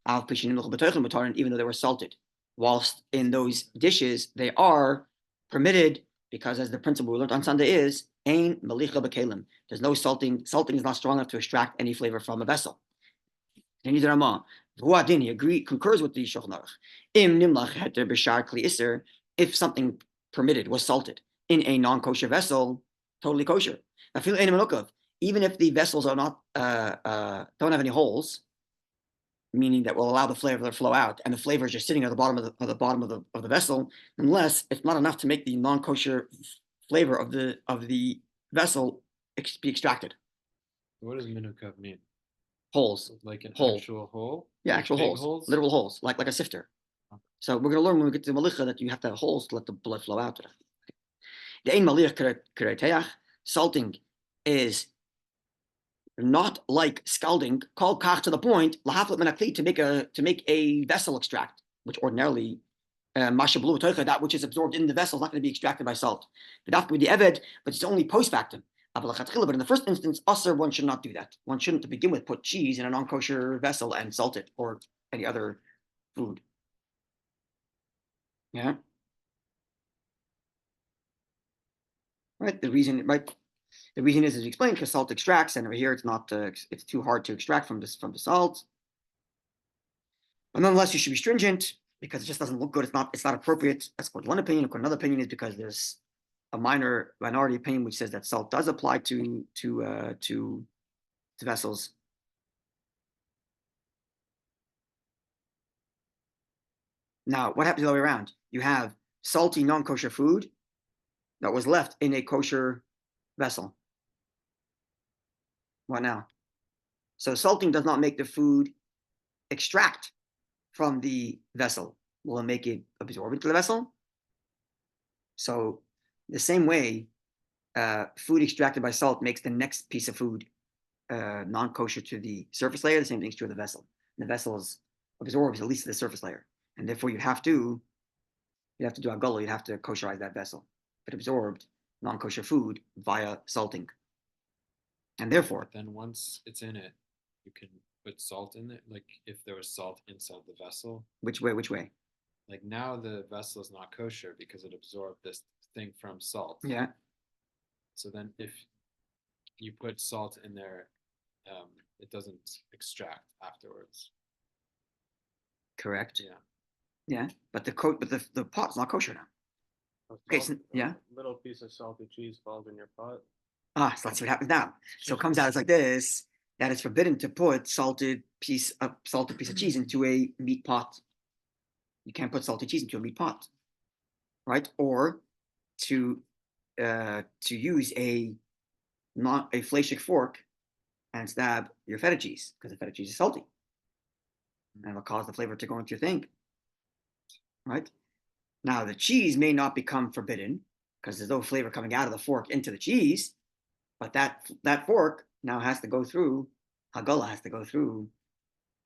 even though they were salted. Whilst in those dishes, they are permitted, because as the principle we learned on Sunday is, ein melicha b'kelim. There's no salting. Salting is not strong enough to extract any flavor from a vessel. And he concurs with the Shulchan Aruch. If something permitted was salted in a non-kosher vessel, totally kosher. Even if the vessels are not don't have any holes, meaning that will allow the flavor to flow out, and the flavor is just sitting at the bottom of the vessel, unless it's not enough to make the non-kosher flavor of the vessel be extracted. What does minukav mean? Holes. Like an Hole. actual hole? Yeah, Like actual big holes, literal holes, like a sifter. Okay. So we're going to learn when we get to Molicha that you have to have holes to let the blood flow out. The ein Moliach kereteach, salting is not like scalding, called kach to the point, lahaflet menakli, to make a vessel extract, which ordinarily that which is absorbed in the vessel is not going to be extracted by salt. But with the eved, but it's only post factum. But in the first instance, usher, one should not do that. One shouldn't, to begin with, put cheese in a non-kosher vessel and salt it, or any other food. Yeah. Right. The reason is as explained, because salt extracts, and over here it's not. It's too hard to extract from the salt. But nonetheless, you should be stringent because it just doesn't look good. It's not appropriate. That's what one opinion. Another opinion is because there's a minority opinion which says that salt does apply to vessels. Now, what happens the other way around? You have salty non-kosher food that was left in a kosher vessel. What now? So salting does not make the food extract from the vessel. Will it make it absorb into the vessel? So the same way, food extracted by salt makes the next piece of food non-kosher to the surface layer. The same thing's true of the vessel. And the vessel absorbs at least the surface layer, and therefore you'd have to do agolo. You'd have to kosherize that vessel. It absorbed non-kosher food via salting, and therefore, But then once it's in it, you can put salt in it. Like if there was salt inside the vessel. which way? Like now the vessel is not kosher because it absorbed this thing from salt. Yeah. So then if you put salt in there, it doesn't extract afterwards. Correct. Yeah. Yeah, but the pot's not kosher now. Okay, so, yeah. Little piece of salty cheese falls in your pot. So let's see what happens now. So it comes out as like this, that it's forbidden to put salted piece of cheese into a meat pot. You can't put salted cheese into a meat pot, right? Or to use a fleishik fork and stab your feta cheese, because the feta cheese is salty. And it'll cause the flavor to go into your thing. Right? Now the cheese may not become forbidden because there's no flavor coming out of the fork into the cheese, but that fork now has to go through Hagala, has to go through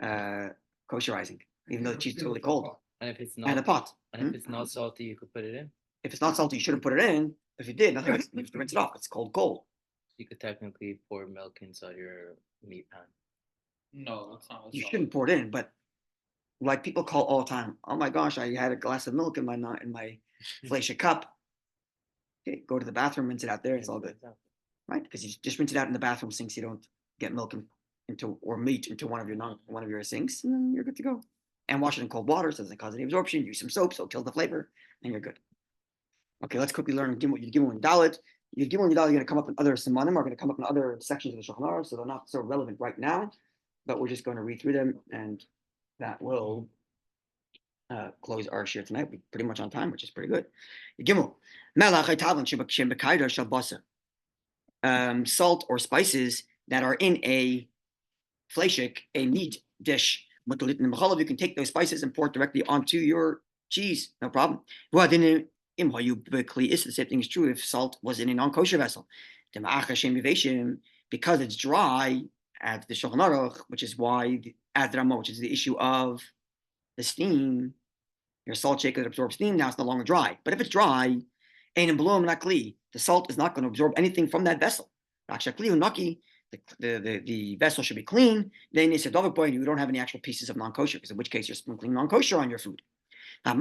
kosherizing, even though the cheese is totally cold. And if it's And not the pot. if it's not salty, you could put it in. If it's not salty, you shouldn't put it in. If you did, nothing. You have to rinse it off. It's cold. You could technically pour milk inside your meat pan. No, that's not. You shouldn't pour it in, but like people call all the time, oh my gosh, I had a glass of milk in my fleisha cup. Okay, go to the bathroom, rinse it out there. It's all good, right? Because you just rinse it out in the bathroom sinks. You don't get milk into or meat into one of your sinks, and then you're good to go. And wash it in cold water so it doesn't cause any absorption. Use some soap so it kills the flavor, and you're good. Okay, let's quickly learn Gimel and Dalet. Gimel and Dalet are going to come up in other Simanim, are going to come up in other sections of the Shulchan Aruch, so they're not so relevant right now, but we're just going to read through them, and that will close our share tonight. We're pretty much on time, which is pretty good. Gimel. Melach haytavlin shebekayda shel basar. Salt or spices that are in a fleshik, a meat dish. You can take those spices and pour it directly onto your cheese, no problem. The same thing is true if salt was in a non-kosher vessel. Because it's dry at the Shulchan Aruch, which is why, at the Ramah, which is the issue of the steam, your salt shaker that absorbs steam, now it's no longer dry. But if it's dry, the salt is not going to absorb anything from that vessel. The vessel should be clean. Then it's a double point. You don't have any actual pieces of non-kosher, because in which case you're sprinkling non-kosher on your food. And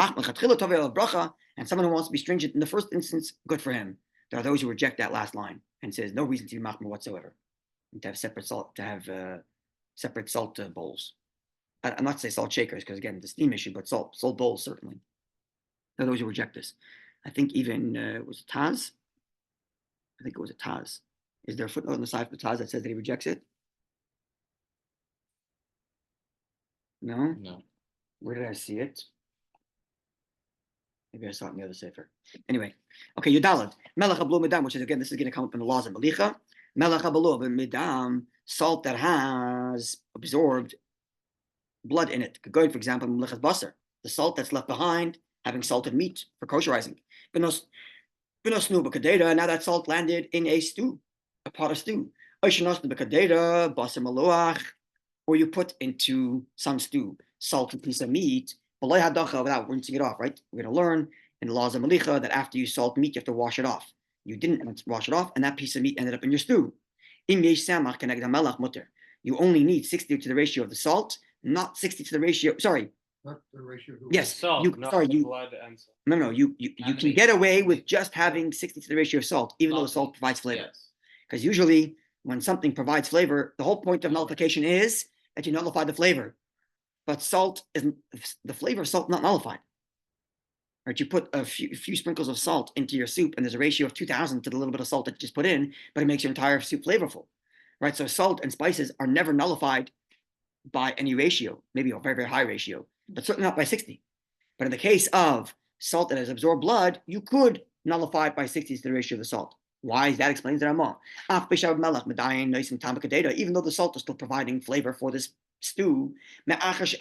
someone who wants to be stringent in the first instance, good for him. There are those who reject that last line and says no reason to be machmer whatsoever, and to have separate salt, separate salt bowls. I'm not to say salt shakers, because again, the steam issue, but salt bowls certainly. There are those who reject this. I think even was it Taz? I think it was a Taz. Is there a footnote on the side of the Taz that says that he rejects it? No? No. Where did I see it? Maybe I saw it in the other sefer. Anyway, okay, Yudalad. Melach hablu midam, which is again, this is going to come up in the laws of Molicha. Melach hablu midam, salt that has absorbed blood in it. Good, for example, Melichas basar, the salt that's left behind, having salted meat for kosherizing. Now that salt landed in a stew, a pot of stew. Or you put into some stew salted piece of meat without rinsing it off, right? We're going to learn in the laws of Malicha that after you salt meat, you have to wash it off. You didn't wash it off, and that piece of meat ended up in your stew. You only need 60 to the ratio of the salt, not 60 to the ratio. Sorry. Not the ratio. Yes. Salt, You, not sorry, the you. blood and salt. No, you And can meat. get away with just having 60 to the ratio of salt, even though Not salt meat. provides flavor. Yes. Because usually when something provides flavor, the whole point of nullification is that you nullify the flavor. But salt isn't, the flavor of salt not nullified. Right? You put a few sprinkles of salt into your soup, and there's a ratio of 2,000 to the little bit of salt that you just put in, but it makes your entire soup flavorful. Right? So salt and spices are never nullified by any ratio, maybe a very, very high ratio, but certainly not by 60. But in the case of salt that has absorbed blood, you could nullify it by 60 to the ratio of the salt. Why? That explains the Ramah. Even though the salt is still providing flavor for this stew, because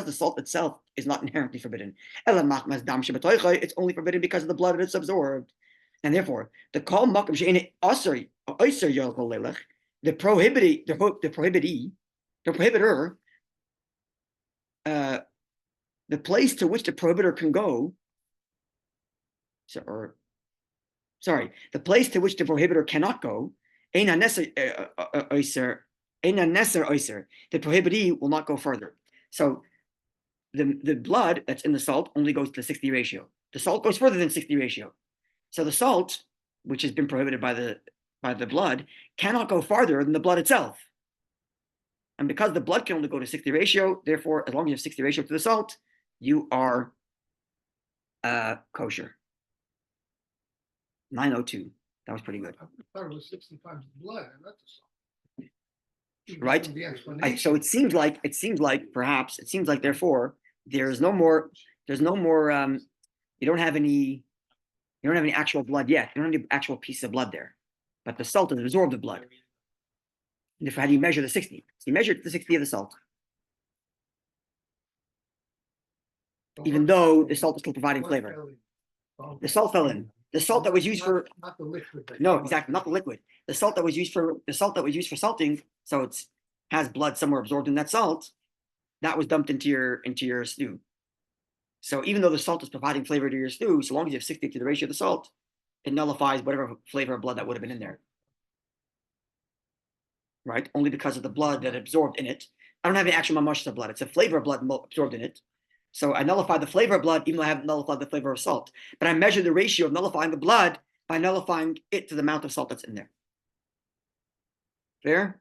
the salt itself is not inherently forbidden. It's only forbidden because of the blood that it's absorbed. And therefore, the prohibitor, the place to which the prohibitor can go, the place to which the prohibitor cannot go, the prohibitee will not go further. So the blood that's in the salt only goes to the 60 ratio. The salt goes further than 60 ratio. So the salt, which has been prohibited by the blood, cannot go farther than the blood itself. And because the blood can only go to 60 ratio, therefore, as long as you have 60 ratio to the salt, you are kosher. 902. That was pretty good. I thought it was 60 times the blood, and not the salt. Right? The explanation. So it seems like therefore there's no more you don't have any actual blood yet. You don't have any actual piece of blood there. But the salt has absorbed the blood. And therefore, how do you measure the 60? So you measure the 60 of the salt. Even though the salt is still providing flavor. The salt fell in. The salt that was used for not the liquid. no, exactly, not the liquid. The salt that was used for salting, so it's has blood somewhere absorbed in that salt, that was dumped into your stew. So even though the salt is providing flavor to your stew, so long as you have 60 to the ratio of the salt, it nullifies whatever flavor of blood that would have been in there. Right? Only because of the blood that absorbed in it. I don't have any actual mamash of blood. It's a flavor of blood absorbed in it. So I nullify the flavor of blood, even though I haven't nullified the flavor of salt. But I measure the ratio of nullifying the blood by nullifying it to the amount of salt that's in there. Fair?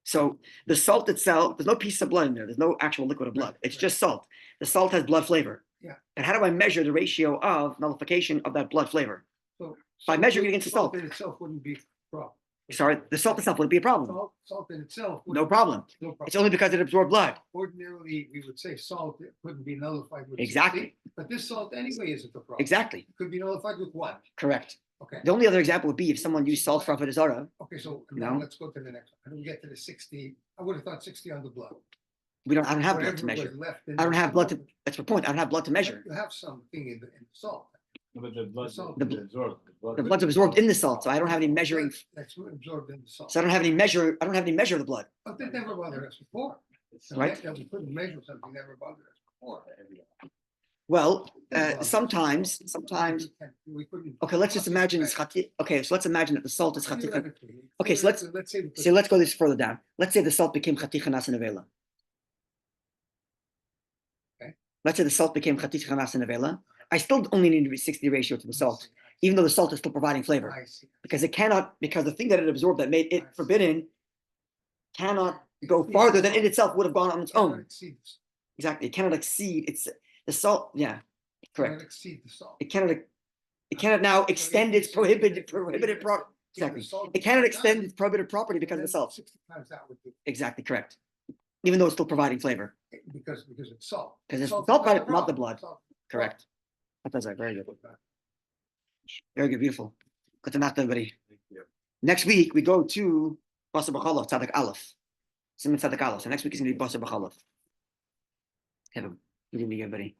So the salt itself, there's no piece of blood in there. There's no actual liquid of blood. It's just salt. The salt has blood flavor. Yeah. And how do I measure the ratio of nullification of that blood flavor? So By measuring it against the salt. in itself wouldn't be a problem. Sorry, the salt itself wouldn't be a problem. Salt in itself. No problem. No problem. It's only because it absorbed blood. Ordinarily, we would say salt couldn't be nullified with. Exactly. 60, but this salt anyway isn't the problem. Exactly. It could be nullified with what? Correct. Okay, The only other example would be if someone used salt for Avodah Zarah. okay, so now No. let's go to the next one. How do we get to the 60? I would have thought 60 on the blood. I don't have blood Whatever to was measure. left in I don't the have blood to, salt. that's the point. I don't have blood to measure. You have something in the salt. No, but the blood salt- The is absorbed. The blood's absorbed in the salt, so I don't have any measuring. That's absorbed in the salt. So I don't have any measure. I don't have any measure of the blood. But that never bothered us before. So Right. that we couldn't measure something never bothered us before. Well, sometimes. We couldn't. Okay, let's just imagine it's chati. Okay, so let's imagine that the salt is chati. Theoretically. Okay, so let's say. we could- So let's go this further down. Let's say the salt became chati chanas nevela. Okay. Let's say the salt became chati chanas nevela. I still only need to be 60 ratio to the salt, even though the salt is still providing flavor, I see. because the thing that it absorbed that made it forbidden cannot go farther than it itself would have gone on its Cannot own. exceed the- Exactly, it cannot exceed. It's the salt. Yeah, cannot correct. exceed the salt. It cannot now extend its prohibited exactly. It cannot extend its prohibited property because of the salt. 60 times that would be, Exactly correct. Even though it's still providing flavor. because it's salt. 'Cause it's Salt's salt, not but not the problem. blood. Salt- Correct. That's right. Very good. Very good. Beautiful. Good to knock everybody. Next week we go to Basar B'Cholov, Tzadik Aleph. Simon Tzadik Aleph. So next week is going to be Basar B'Cholov. Have a good evening, everybody.